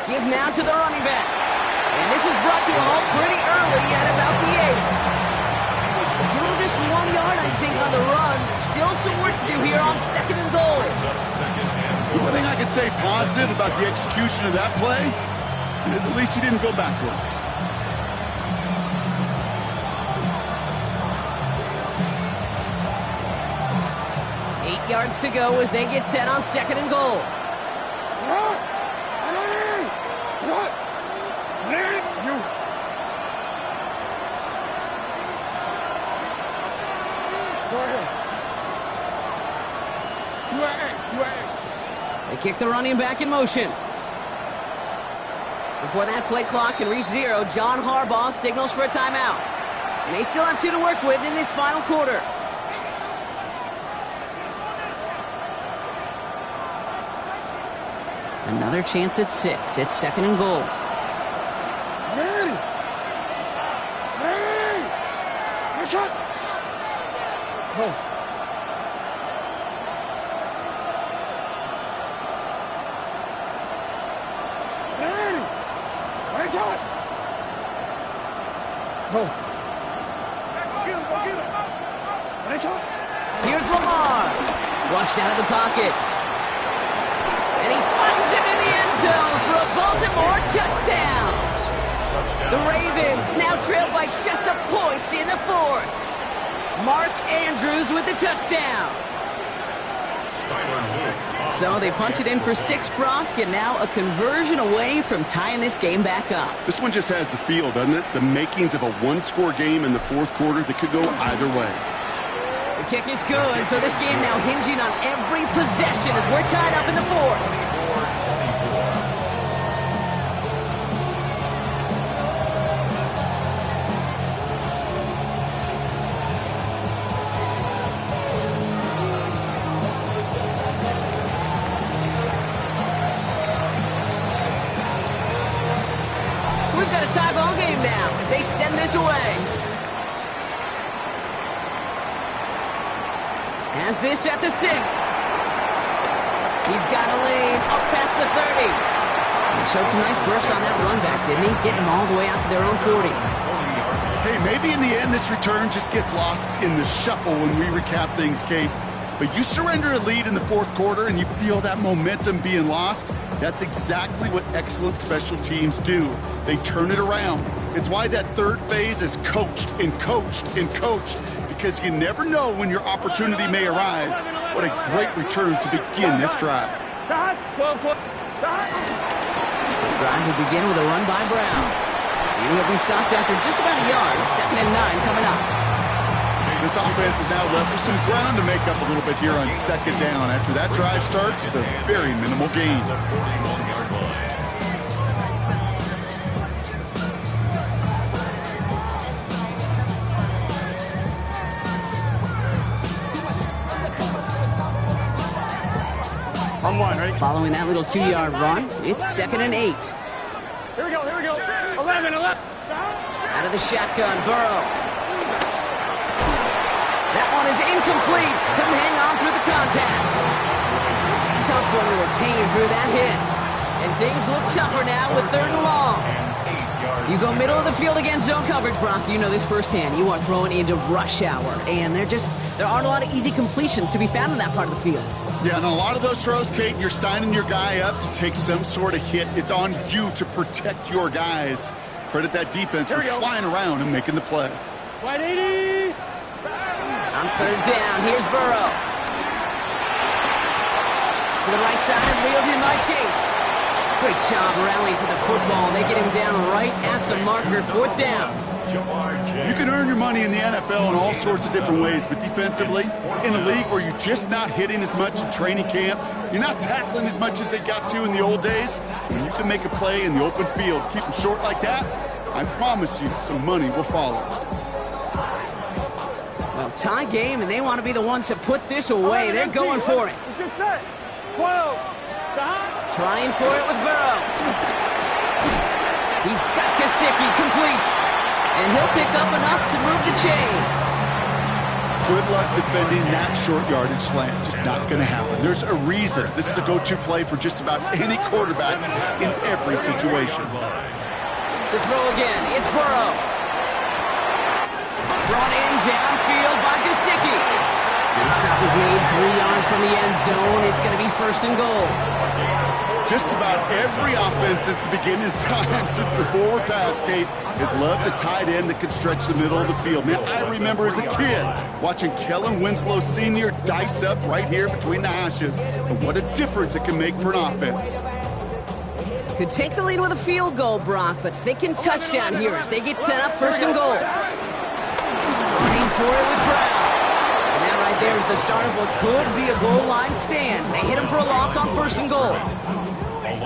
Give now to the running back. And this is brought to a halt pretty early at about the 8. Give him just 1 yard, I think, on the run. Still some work to do here on second and goal. The one thing I can say positive about the execution of that play is at least he didn't go backwards. 8 yards to go as they get set on second and goal. They kick the running back in motion. Before that play clock can reach 0, John Harbaugh signals for a timeout. And they still have 2 to work with in this final quarter. Another chance at 6. It's second and goal. Here's Lamar. Flushed out of the pocket. And he finds him in the end zone for a Baltimore touchdown. The Ravens now trail by just a point in the 4th. Mark Andrews with the touchdown. So they punch it in for 6, Brock, and now a conversion away from tying this game back up. This one just has the feel, doesn't it? The makings of a one-score game in the 4th quarter that could go either way. The kick is good, so this game now hinging on every possession as we're tied up in the 4th. We've got a tie ball game now as they send their this away. Has this at the 6. He's got a lane up past the 30. He showed some nice bursts on that run back, didn't he? Getting them all the way out to their own 40. Hey, maybe in the end this return just gets lost in the shuffle when we recap things, Kate. But you surrender a lead in the fourth quarter and you feel that momentum being lost. That's exactly what excellent special teams do. They turn it around. It's why that third phase is coached and coached and coached, because you never know when your opportunity may arise. What a great return to begin this drive. This drive will begin with a run by Brown. He'll be stopped after just about a yard. 2nd and 9 coming up. This offense is now left with some ground to make up a little bit here on 2nd down after that drive starts with a very minimal gain. I'm one, right? Following that little 2-yard run, it's 2nd and 8. Here we go, here we go. 11. Out of the shotgun, Burrow. That one is incomplete. Couldn't hang on through the contact. Tough one to retain through that hit. And things look tougher now with 3rd and long. You go middle of the field against zone coverage, Brock. You know this firsthand. You are throwing into rush hour. And there aren't a lot of easy completions to be found in that part of the field. Yeah, and a lot of those throws, Kate, you're signing your guy up to take some sort of hit. It's on you to protect your guys. Credit that defense for flying around and making the play. 180. On 3rd down, here's Burrow. To the right side and wheeled in by Chase. Great job rallying to the football. They get him down right at the marker. 4th down. You can earn your money in the NFL in all sorts of different ways, but defensively, in a league where you're just not hitting as much in training camp, you're not tackling as much as they got to in the old days, when you can make a play in the open field, keep them short like that, I promise you some money will follow. Well, tie game, and they want to be the ones to put this away. They're going for it. 12. Trying for it with Burrow. He's got Gesicki complete. And he'll pick up enough to move the chains. Good luck defending that short yardage slant. Just not going to happen. There's a reason. This is a go-to play for just about any quarterback in every situation. To throw again, it's Burrow. Brought in downfield by Gesicki. And the stop is made 3 yards from the end zone. It's going to be 1st and goal. Just about every offense since the beginning of time, since the forward pass, Kate, has loved a tight end that could stretch the middle of the field. Man, I remember as a kid watching Kellen Winslow Sr. dice up right here between the hashes. And what a difference it can make for an offense. Could take the lead with a field goal, Brock, but thinking touchdown here as they get set up 1st and goal. Running for it with Brown. And that right there is the start of what could be a goal line stand. They hit him for a loss on 1st and goal.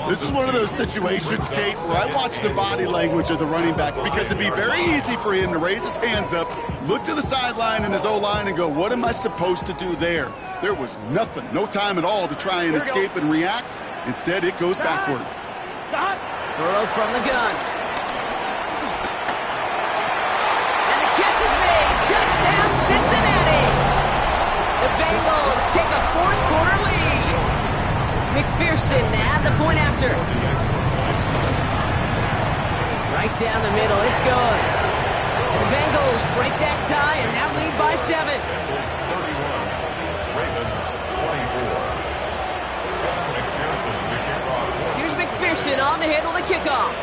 This is one of those situations, Kate, where I watch the body language of the running back, because it'd be very easy for him to raise his hands up, look to the sideline and his O-line and go, what am I supposed to do there? There was nothing, no time at all to try and escape and react. Instead, it goes backwards. Burrow from the gun. And the catch is made. Touchdown, Cincinnati. The Bengals take a 4th quarter lead. McPherson at the point after. Right down the middle, it's good. And the Bengals break that tie and now lead by 7. Here's McPherson on to handle the kickoff.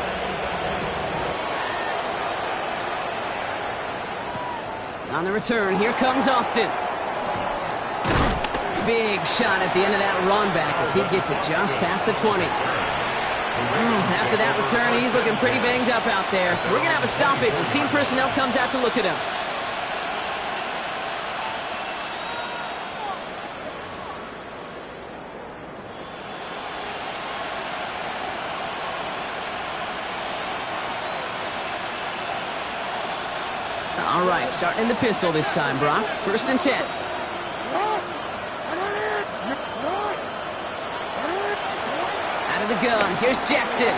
On the return, here comes Austin. Big shot at the end of that run back as he gets it just past the 20. After that return, he's looking pretty banged up out there. We're going to have a stoppage as team personnel comes out to look at him. All right, starting in the pistol this time, Brock. 1st and 10. Out of the gun, here's Jackson.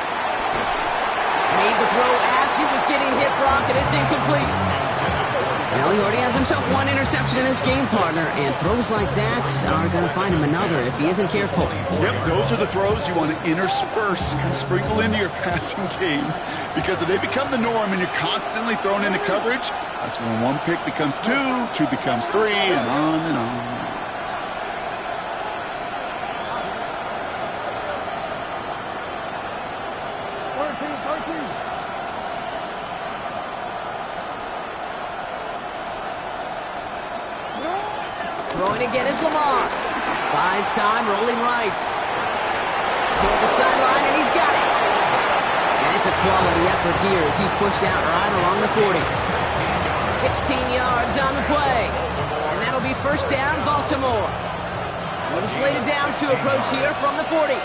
Made the throw as he was getting hit, Brock, and it's incomplete. Well, he already has himself one interception in this game, partner, and throws like that are going to find him another if he isn't careful. Yep, those are the throws you want to intersperse and sprinkle into your passing game, because if they become the norm and you're constantly thrown into coverage, that's when one pick becomes two, two becomes three, and on and on. Throwing again is Lamar. Buys time, rolling right. Toward the sideline, and he's got it. And it's a quality effort here as he's pushed out right along the 40. 16 yards on the play. And that'll be first down, Baltimore. Moves laid downs to approach here from the 40.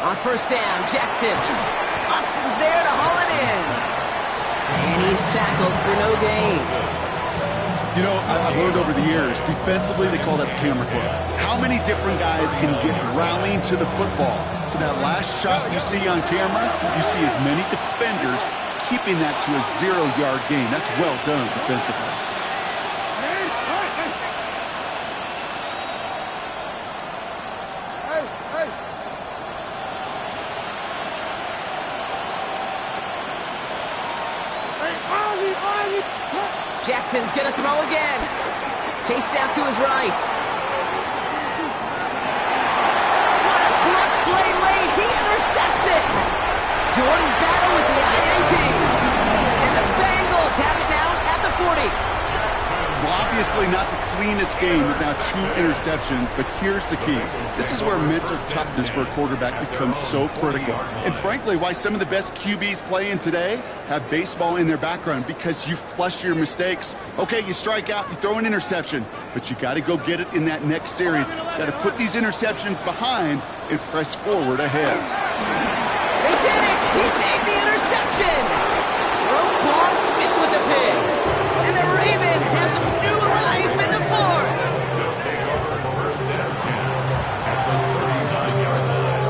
On first down, Jackson. Austin's there to haul it in. And he's tackled for no gain. You know, I've learned over the years, defensively, they call that the camera club. How many different guys can get rallying to the football? So that last shot you see on camera, you see as many defenders keeping that to a 0-yard gain. That's well done defensively. Jackson's going to throw again. Chased out to his right. What a clutch play late. He intercepts it. Jordan Battle with the INT. And the Bengals have it now at the 40. Well, obviously not the cleanest game with now 2 interceptions, but here's the key. This is where mental toughness for a quarterback becomes so critical. And frankly, why some of the best QBs playing today have baseball in their background, because you flush your mistakes. Okay, you strike out, you throw an interception, but you got to go get it in that next series. Got to put these interceptions behind and press forward ahead. They did it! He made the interception! Roquan Smith with the pick. And the Ravens have some new life in the 4th. First down 10 at the 39-yard line.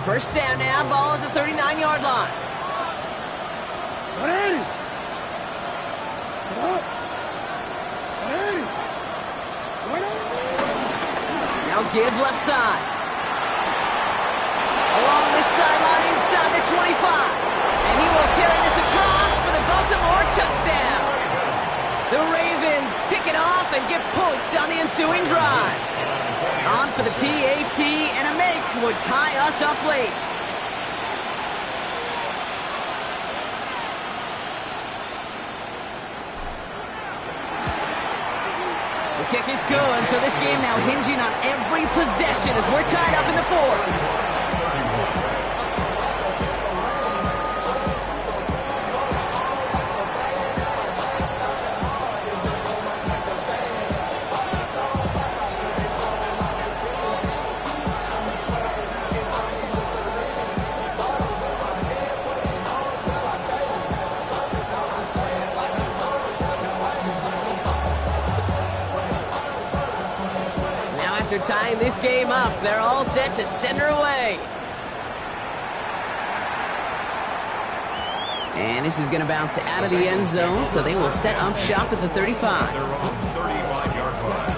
First down now, ball at the 39-yard line. Now give left side. Along this sideline inside the 25. And he will carry this across for the Baltimore touchdown. The Ravens pick it off and get points on the ensuing drive. On for the PAT, and a make would tie us up late. The kick is good, so this game now hinging on every possession as we're tied up in the 4th. After tying this game up, they're all set to center away. And this is going to bounce out of the end zone, so they will set up shop at the 35. Their own 35-yard line.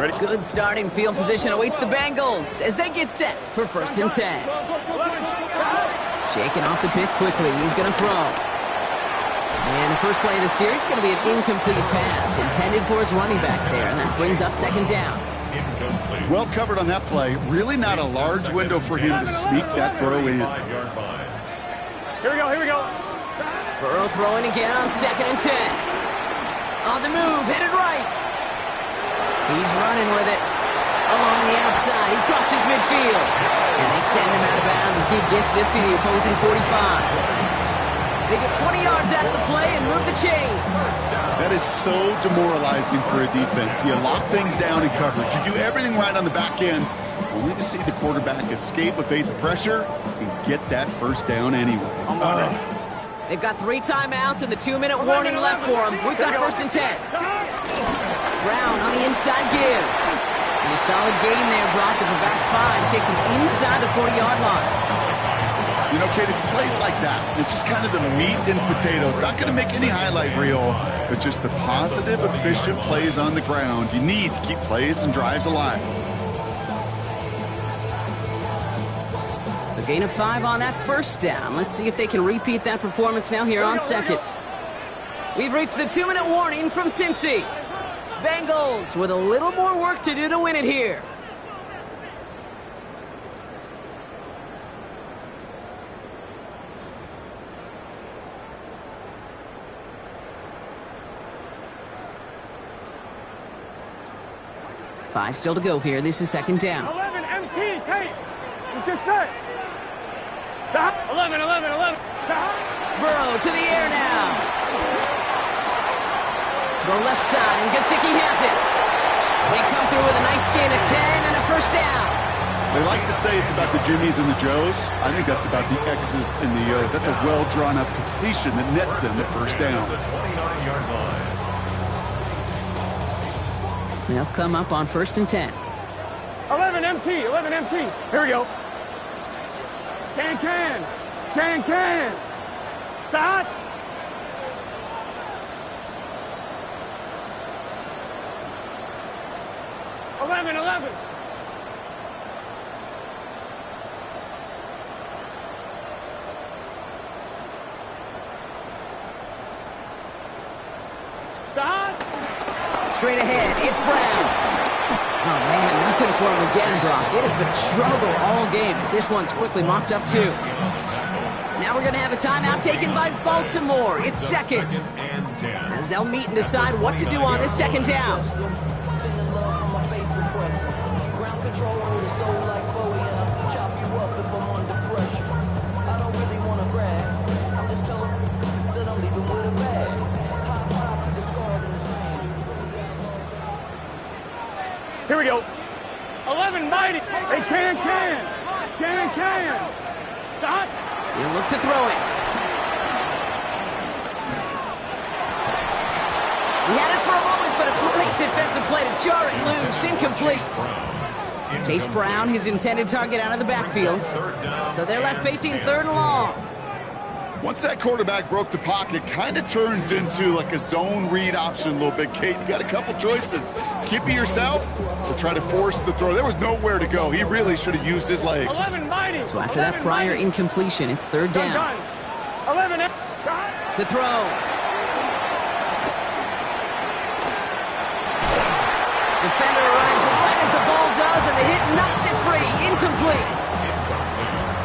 Ready? Good starting field position awaits the Bengals as they get set for first and 10. Shaking off the pick quickly. He's going to throw. And the first play of the series is going to be an incomplete pass intended for his running back there, and that brings up second down. Well covered on that play. Really not a large window for him to sneak that throw in. Here we go. Burrow throwing again on second and 10. On the move, headed right. He's running with it. Along the outside, he crosses midfield. And they send him out of bounds as he gets this to the opposing 45. They get 20 yards out of the play and move the chains. That is so demoralizing for a defense. You lock things down in coverage. You do everything right on the back end, only to see the quarterback escape, evade the pressure, and get that first down anyway. They've got 3 timeouts and the 2-minute warning left for them. We've got 1st and 10. Brown on the inside give. And a solid gain there, Brock, of about 5. Takes him inside the 40-yard line. You know, Kate, it's plays like that. It's just kind of the meat and potatoes. Not going to make any highlight reel, but just the positive, efficient plays on the ground. You need to keep plays and drives alive. So gain of 5 on that first down. Let's see if they can repeat that performance now here on second. We've reached the 2-minute warning from Cincy. Bengals with a little more work to do to win it here. Five still to go here. This is 2nd down. 11 MT, Tate. It's just set. 11. Burrow to the air now. Go left side, and Gesicki has it. They come through with a nice gain of 10 and a first down. They like to say it's about the Jimmies and the Joes. I think that's about the X's and the O's. That's a well-drawn-up completion that nets them the first down. The 29-yard line. They'll come up on 1st and 10. 11 MT. Here we go. Can. Start. Eleven. Start. Straight ahead, it's Brown. Oh, man, nothing for him again, Brock. It has been a struggle all game as this one's quickly mopped up, too. Now we're going to have a timeout taken by Baltimore. It's second. As they'll meet and decide what to do on this 2nd down. Here we go. 11 mighty. Hey, can. Stop. He'll look to throw it. He had it for a moment, but a great defensive play to jar it loose. Incomplete. Chase Brown, his intended target, out of the backfield. So they're left facing 3rd and long. Once that quarterback broke the pocket, kind of turns into like a zone read option a little bit, Kate. You got a couple choices. Keep it yourself or try to force the throw. There was nowhere to go. He really should have used his legs. 11 mighty. So after that prior incompletion, it's 3rd down. 11. To throw. Defender arrives right as the ball does, and the hit knocks it free. Incomplete.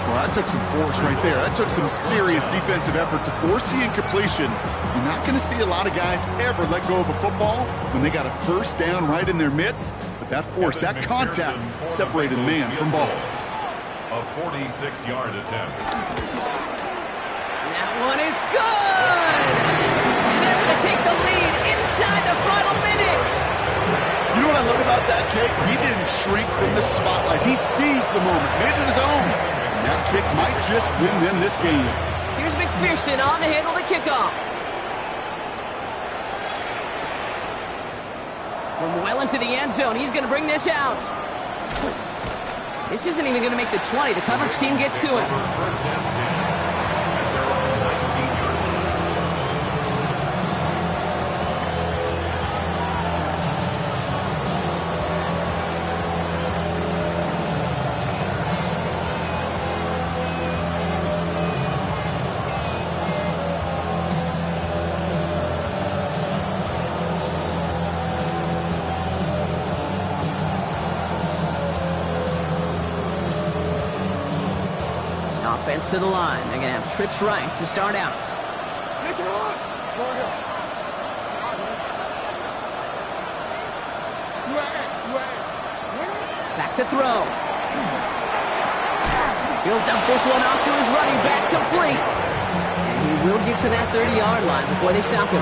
Well, that took some force right there. That took some serious defensive effort to force the incompletion. You're not going to see a lot of guys ever let go of a football when they got a first down right in their midst. But that force, that contact, separated man from ball. A 46-yard attempt. That one is good! And they're going to take the lead inside the final minute. You know what I love about that kick? He didn't shrink from the spotlight. He seized the moment, made it his own. And that kick might just win them this game. Here's McPherson on to handle the kickoff. From well into the end zone, he's going to bring this out. This isn't even going to make the 20. The coverage team gets to him. First and 10 at their own 19-yard line. Offense to the line. They're going to have trips right to start out. Back to throw. He'll dump this one off to his running back, complete. And he will get to that 30-yard line before they stop him.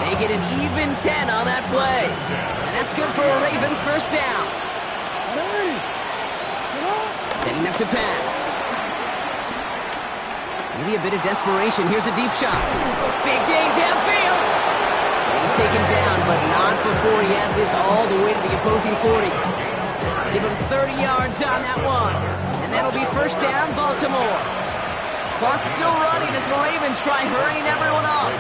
They get an even 10 on that play. And that's good for a Ravens first down. Setting up to pass. Maybe a bit of desperation. Here's a deep shot. Big gain downfield. He's taken down, but not before he has this all the way to the opposing 40. Give him 30 yards on that one. And that'll be first down, Baltimore. Clock's still running as the Ravens try hurrying everyone up.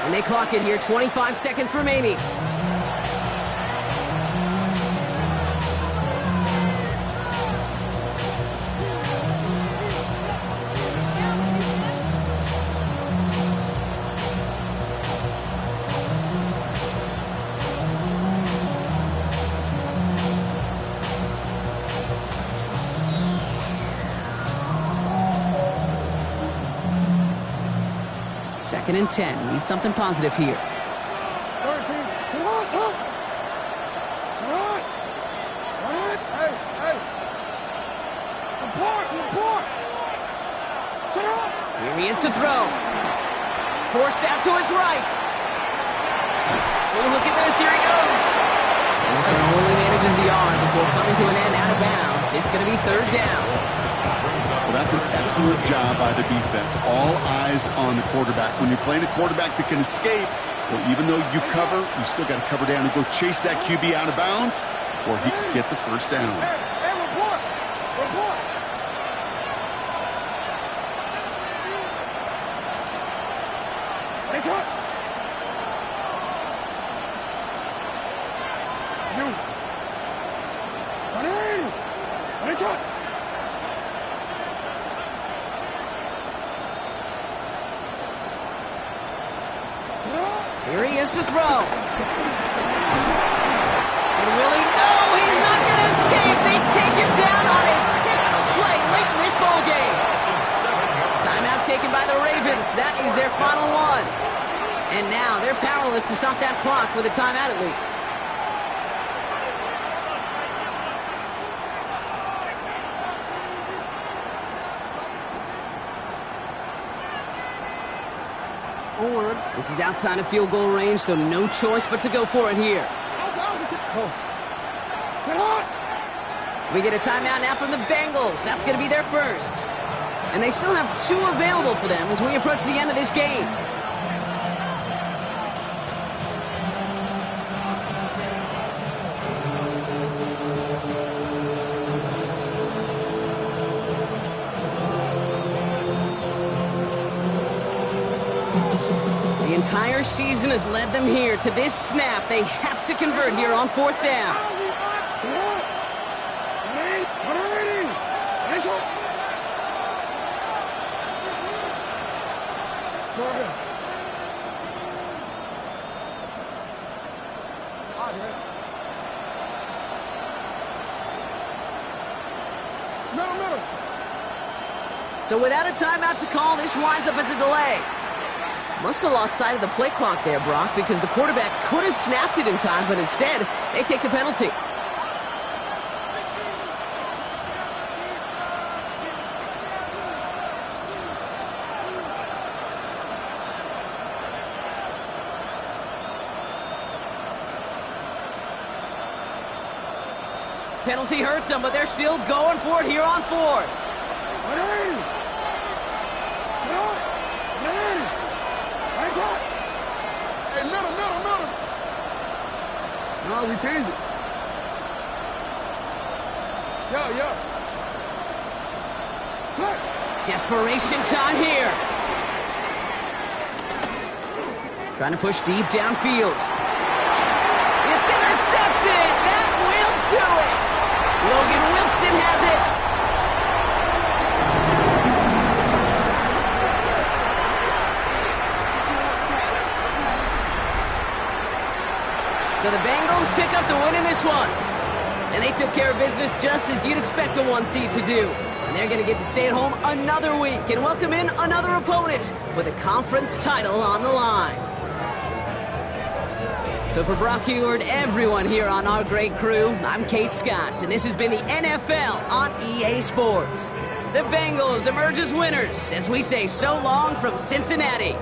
And they clock it here, 25 seconds remaining. Second and 10. Need something positive here. Here he is to throw. Forced out to his right. Oh, look at this. Here he goes. And this one only manages the yard before coming to an end out of bounds. It's going to be third down. Well, that's an excellent job by the defense. All eyes on the quarterback. When you're playing a quarterback that can escape, well, even though you cover, you still got to cover down and go chase that QB out of bounds before he can get the first down. Hey, report! Report! It's up! You! Run in! It's up! Here he is to throw. And will he? No, he's not going to escape. They take him down on a pivotal play late in this ball game. Timeout taken by the Ravens. That is their final one. And now they're powerless to stop that clock with a timeout at least. This is outside of field goal range, so no choice but to go for it here. We get a timeout now from the Bengals. That's going to be their first. And they still have 2 available for them as we approach the end of this game. The entire season has led them here to this snap. They have to convert here on fourth down. So without a timeout to call, this winds up as a delay. Must have lost sight of the play clock there, Brock, because the quarterback could have snapped it in time, but instead, they take the penalty. Penalty hurts them, but they're still going for it here on fourth. Hey, middle. No, we changed it. Yeah. Flip. Desperation time here. Trying to push deep downfield. It's intercepted. That will do it. Logan Wilson has it. So the Bengals pick up the win in this one. And they took care of business just as you'd expect a 1 seed to do. And they're going to get to stay at home another week and welcome in another opponent with a conference title on the line. So for Brock Eward, everyone here on our great crew, I'm Kate Scott, and this has been the NFL on EA Sports. The Bengals emerge as winners as we say so long from Cincinnati.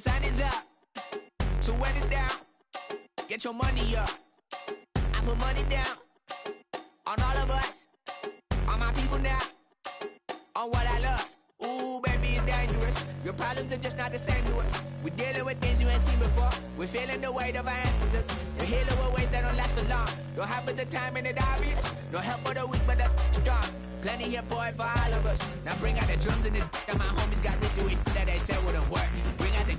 sun is up. So wet it down. Get your money up. I put money down on all of us, on my people now, on what I love. Ooh, baby, it's dangerous. Your problems are just not the same to us. We're dealing with things you ain't seen before. We're feeling the weight of our ancestors. We're healing with ways that don't last for long. Don't have but the time and it obvious. No help for the weak, but the strong. Plenty here for it for all of us. Now bring out the drums and the that my homies got rich doing that they said wouldn't work. Bring out the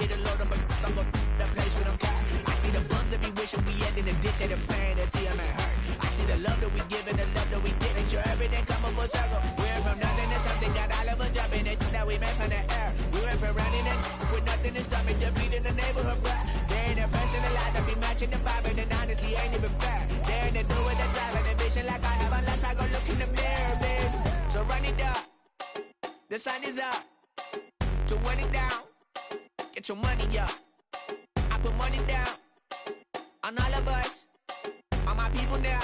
and the load them, but I'm up the place with them car. I see the bums that be wishing we end in the ditch and the pain that see them at hurt. I see the love that we give and the love that we get. Make sure everything come up full circle. We're from nothing to something, got all of us jumping it that we made from the air. We went from running and with nothing to stop it, just beating the neighborhood, bruh. There ain't a person alive that be matching the vibe, and honestly ain't even fair. There ain't a do with the drive and the vision like I have unless I go look in the mirror, babe. So run it up, the sun is up. So run it down, get your money up. I put money down on all of us, on my people now,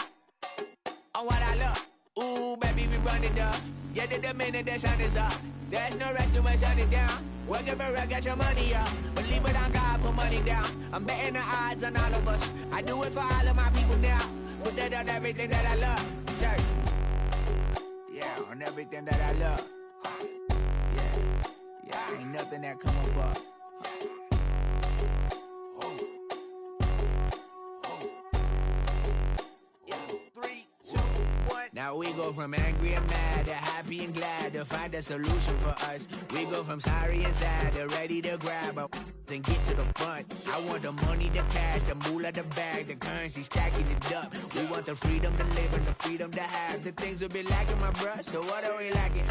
on what I love. Ooh, baby, we run it up. Yeah, the minute the sun is up. There's no rest to shut it down. Working for real, get your money up. Believe it on God, put money down. I'm betting the odds on all of us. I do it for all of my people now. Put that on everything that I love. Church. Yeah, on everything that I love. Yeah, ain't nothing that come above. Now we go from angry and mad to happy and glad to find a solution for us. We go from sorry and sad to ready to grab up and get to the front. I want the money, the cash, the moolah, the bag, the currency, stacking it up. We want the freedom to live and the freedom to have the things we'll be lacking, my bruh. So what are we lacking?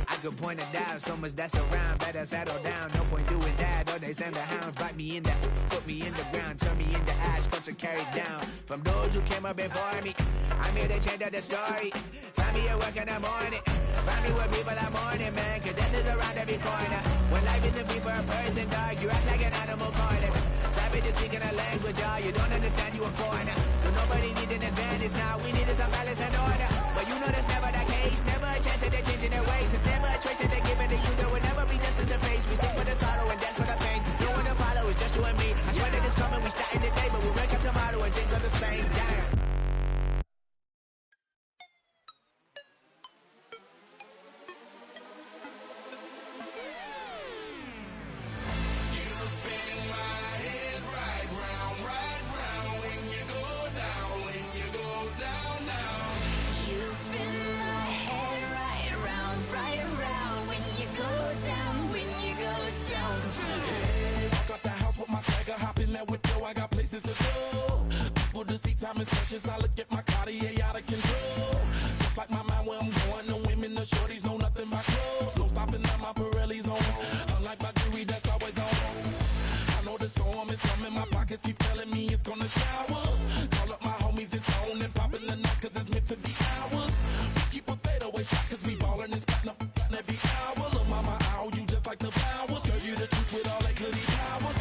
I could point it out, so much that's around. Better settle down, no point doing that. Or they send the hounds, bite me in the, put me in the ground, turn me into ash, cut to carry down. From those who came up before me, I'm here to change up the story. Find me at work in the morning. Find me where people are mourning, man. Cause death is around every corner. When life isn't free for a person, dog, you act like an animal corner. Savage speaking a language, y'all. You don't understand, you a foreigner. But nobody needs an advantage now. We needed some balance and order. But you know that's never the case. Never a chance that they're changing their ways. It's never a choice that they're giving to you. There will never be justice to face. We sing for the sorrow and dance for the pain. No one to follow, it's just you and me. I swear that it's coming, we starting today. But we'll wake up tomorrow and things are the same. Damn. I got places to go. People to see, time is precious. I look at my Cartier out of control. Just like my mind where I'm going. The women, the shorties know nothing but clothes. No stopping at my Pirelli's on. Unlike my jewelry that's always on. I know the storm is coming. My pockets keep telling me it's gonna shower. Call up my homies, it's on and popping the night cause it's meant to be ours. We keep a fadeaway shot cause we ballin' and spotting up every hour. Look, mama, ow, you just like the flowers. Girl, you the truth with all that goody power.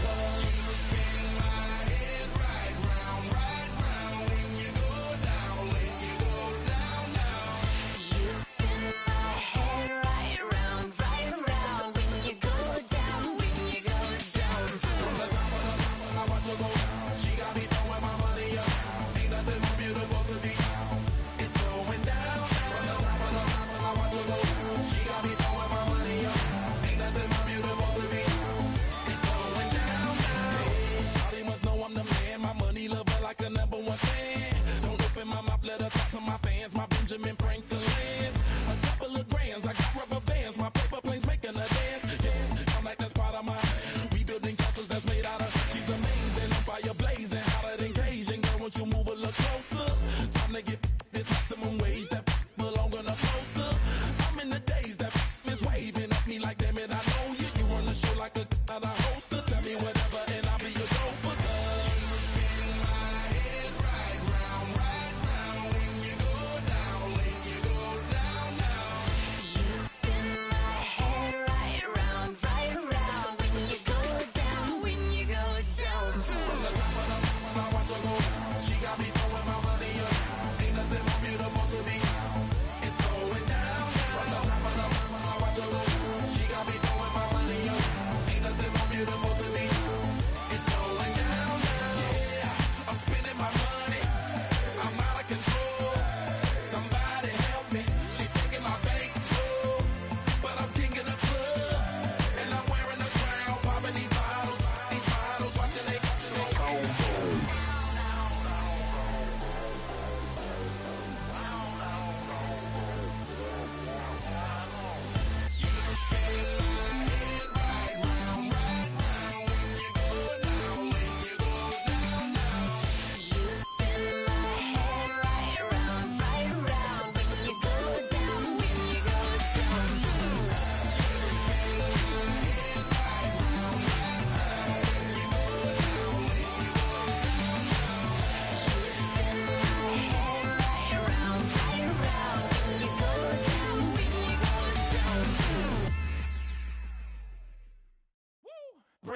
Like a number one fan. Don't open my mouth, let her talk to my fans. My Benjamin Franklin's. A couple of grands, I got rubber bands. My paper planes making a dance. Yes, I'm like that's part of my rebuilding castles that's made out of. She's amazing, I'm fire blazing, hotter than Cajun. Girl, won't you move a little closer? Time to get this maximum wage that belong on a poster. I'm in the days that is waving at me like damn it, I know you. You run the show like a hoster. Tell me whatever and I'll be your gopher.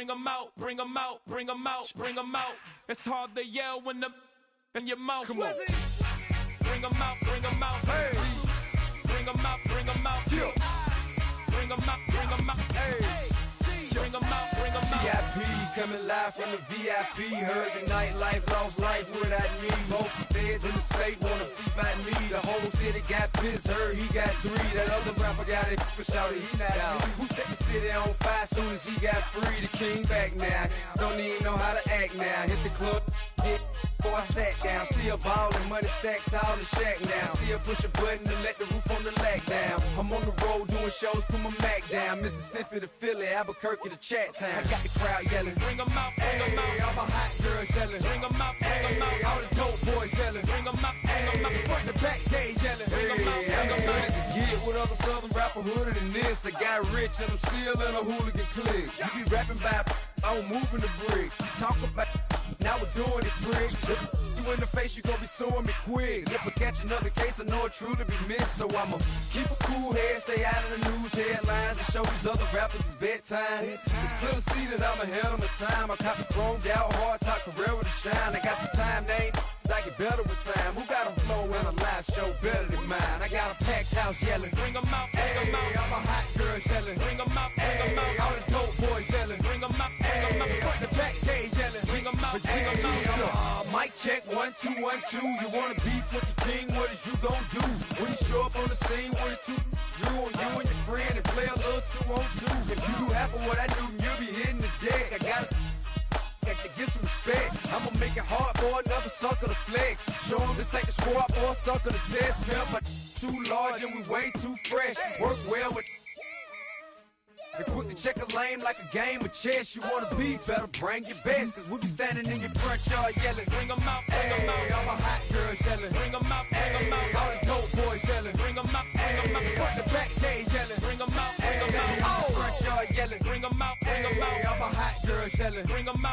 bring 'em out, bring 'em out, bring 'em out, bring 'em out. It's hard to yell when the in your mouth. Come on. Bring 'em out, bring 'em out. Hey. Bring 'em out, bring 'em out. Yeah. Bring 'em out, bring 'em out. Hey. Bring 'em out, bring 'em out. VIP coming live from the VIP. Heard the nightlife, lost life without me. Both feds in the state wanna see by me. The whole city got pissed, heard he got 3. That other rapper got it for shouted he not out. Who set the city on fire soon as he got free? The king back now, don't even know how to act now. Hit the club, hit before I sat down. Still ballin', money stacked tall in the shack now. Still push a button to let the roof on the lack down. I'm on the road doing shows, put my Mac down. Mississippi to Philly, Albuquerque to Chat Town. I got the crowd yelling, bring 'em out, bring 'em out. All my hot girls yelling, bring 'em out, bring 'em out. All the dope boys yelling, bring 'em out, bring 'em out. Front the back gate yelling, bring 'em out, bring 'em out. To get with other southern rapper hooded than this. I got rich and I'm still in a hooligan clique. You be rapping by, I'm moving the bricks. You talk about, now we're doing it, prick. You in the face, you gon' be suing me quick. If I catch another case, I know it truly be missed. So I'ma keep a cool head, stay out of the news headlines, and show these other rappers it's bedtime. It's clear to see that I'm ahead of my time. I cop the chromed out, hard top career with a shine. I got some time, name. I get better with time. Who got a flow and a live show better than mine? I got a packed house yelling, bring 'em out, bring 'em out. All my hot girls yelling, bring 'em out, bring 'em out. All the dope boys yelling, bring 'em out, bring 'em out. Front the back gate yelling, bring 'em out, bring 'em out. Mic check 1 2 1 2. You wanna beef with the king? What is you gon' do when you show up on the scene with a 2 Drew on you and your friend and play a little 2-on-2? If you do half of what I do, you'll be hitting the deck. I gotta to get some respect. I'ma make it hard for another sucker to flex. Show him this ain't the squad for a sucker to test. Pimp, but too large and we way too fresh. Work well with and quick to check a lane like a game of chess. You wanna be better, bring your best. Cause we be standing in your front yard yelling, bring 'em out, bring 'em out. All my hot girls yelling, bring 'em out, bring 'em out. All the dope boys yelling, bring 'em out, bring 'em out. Front the back gate yelling, bring 'em out, bring 'em out. Front yard yelling, bring 'em out, bring 'em out. All my hot girls yelling, bring 'em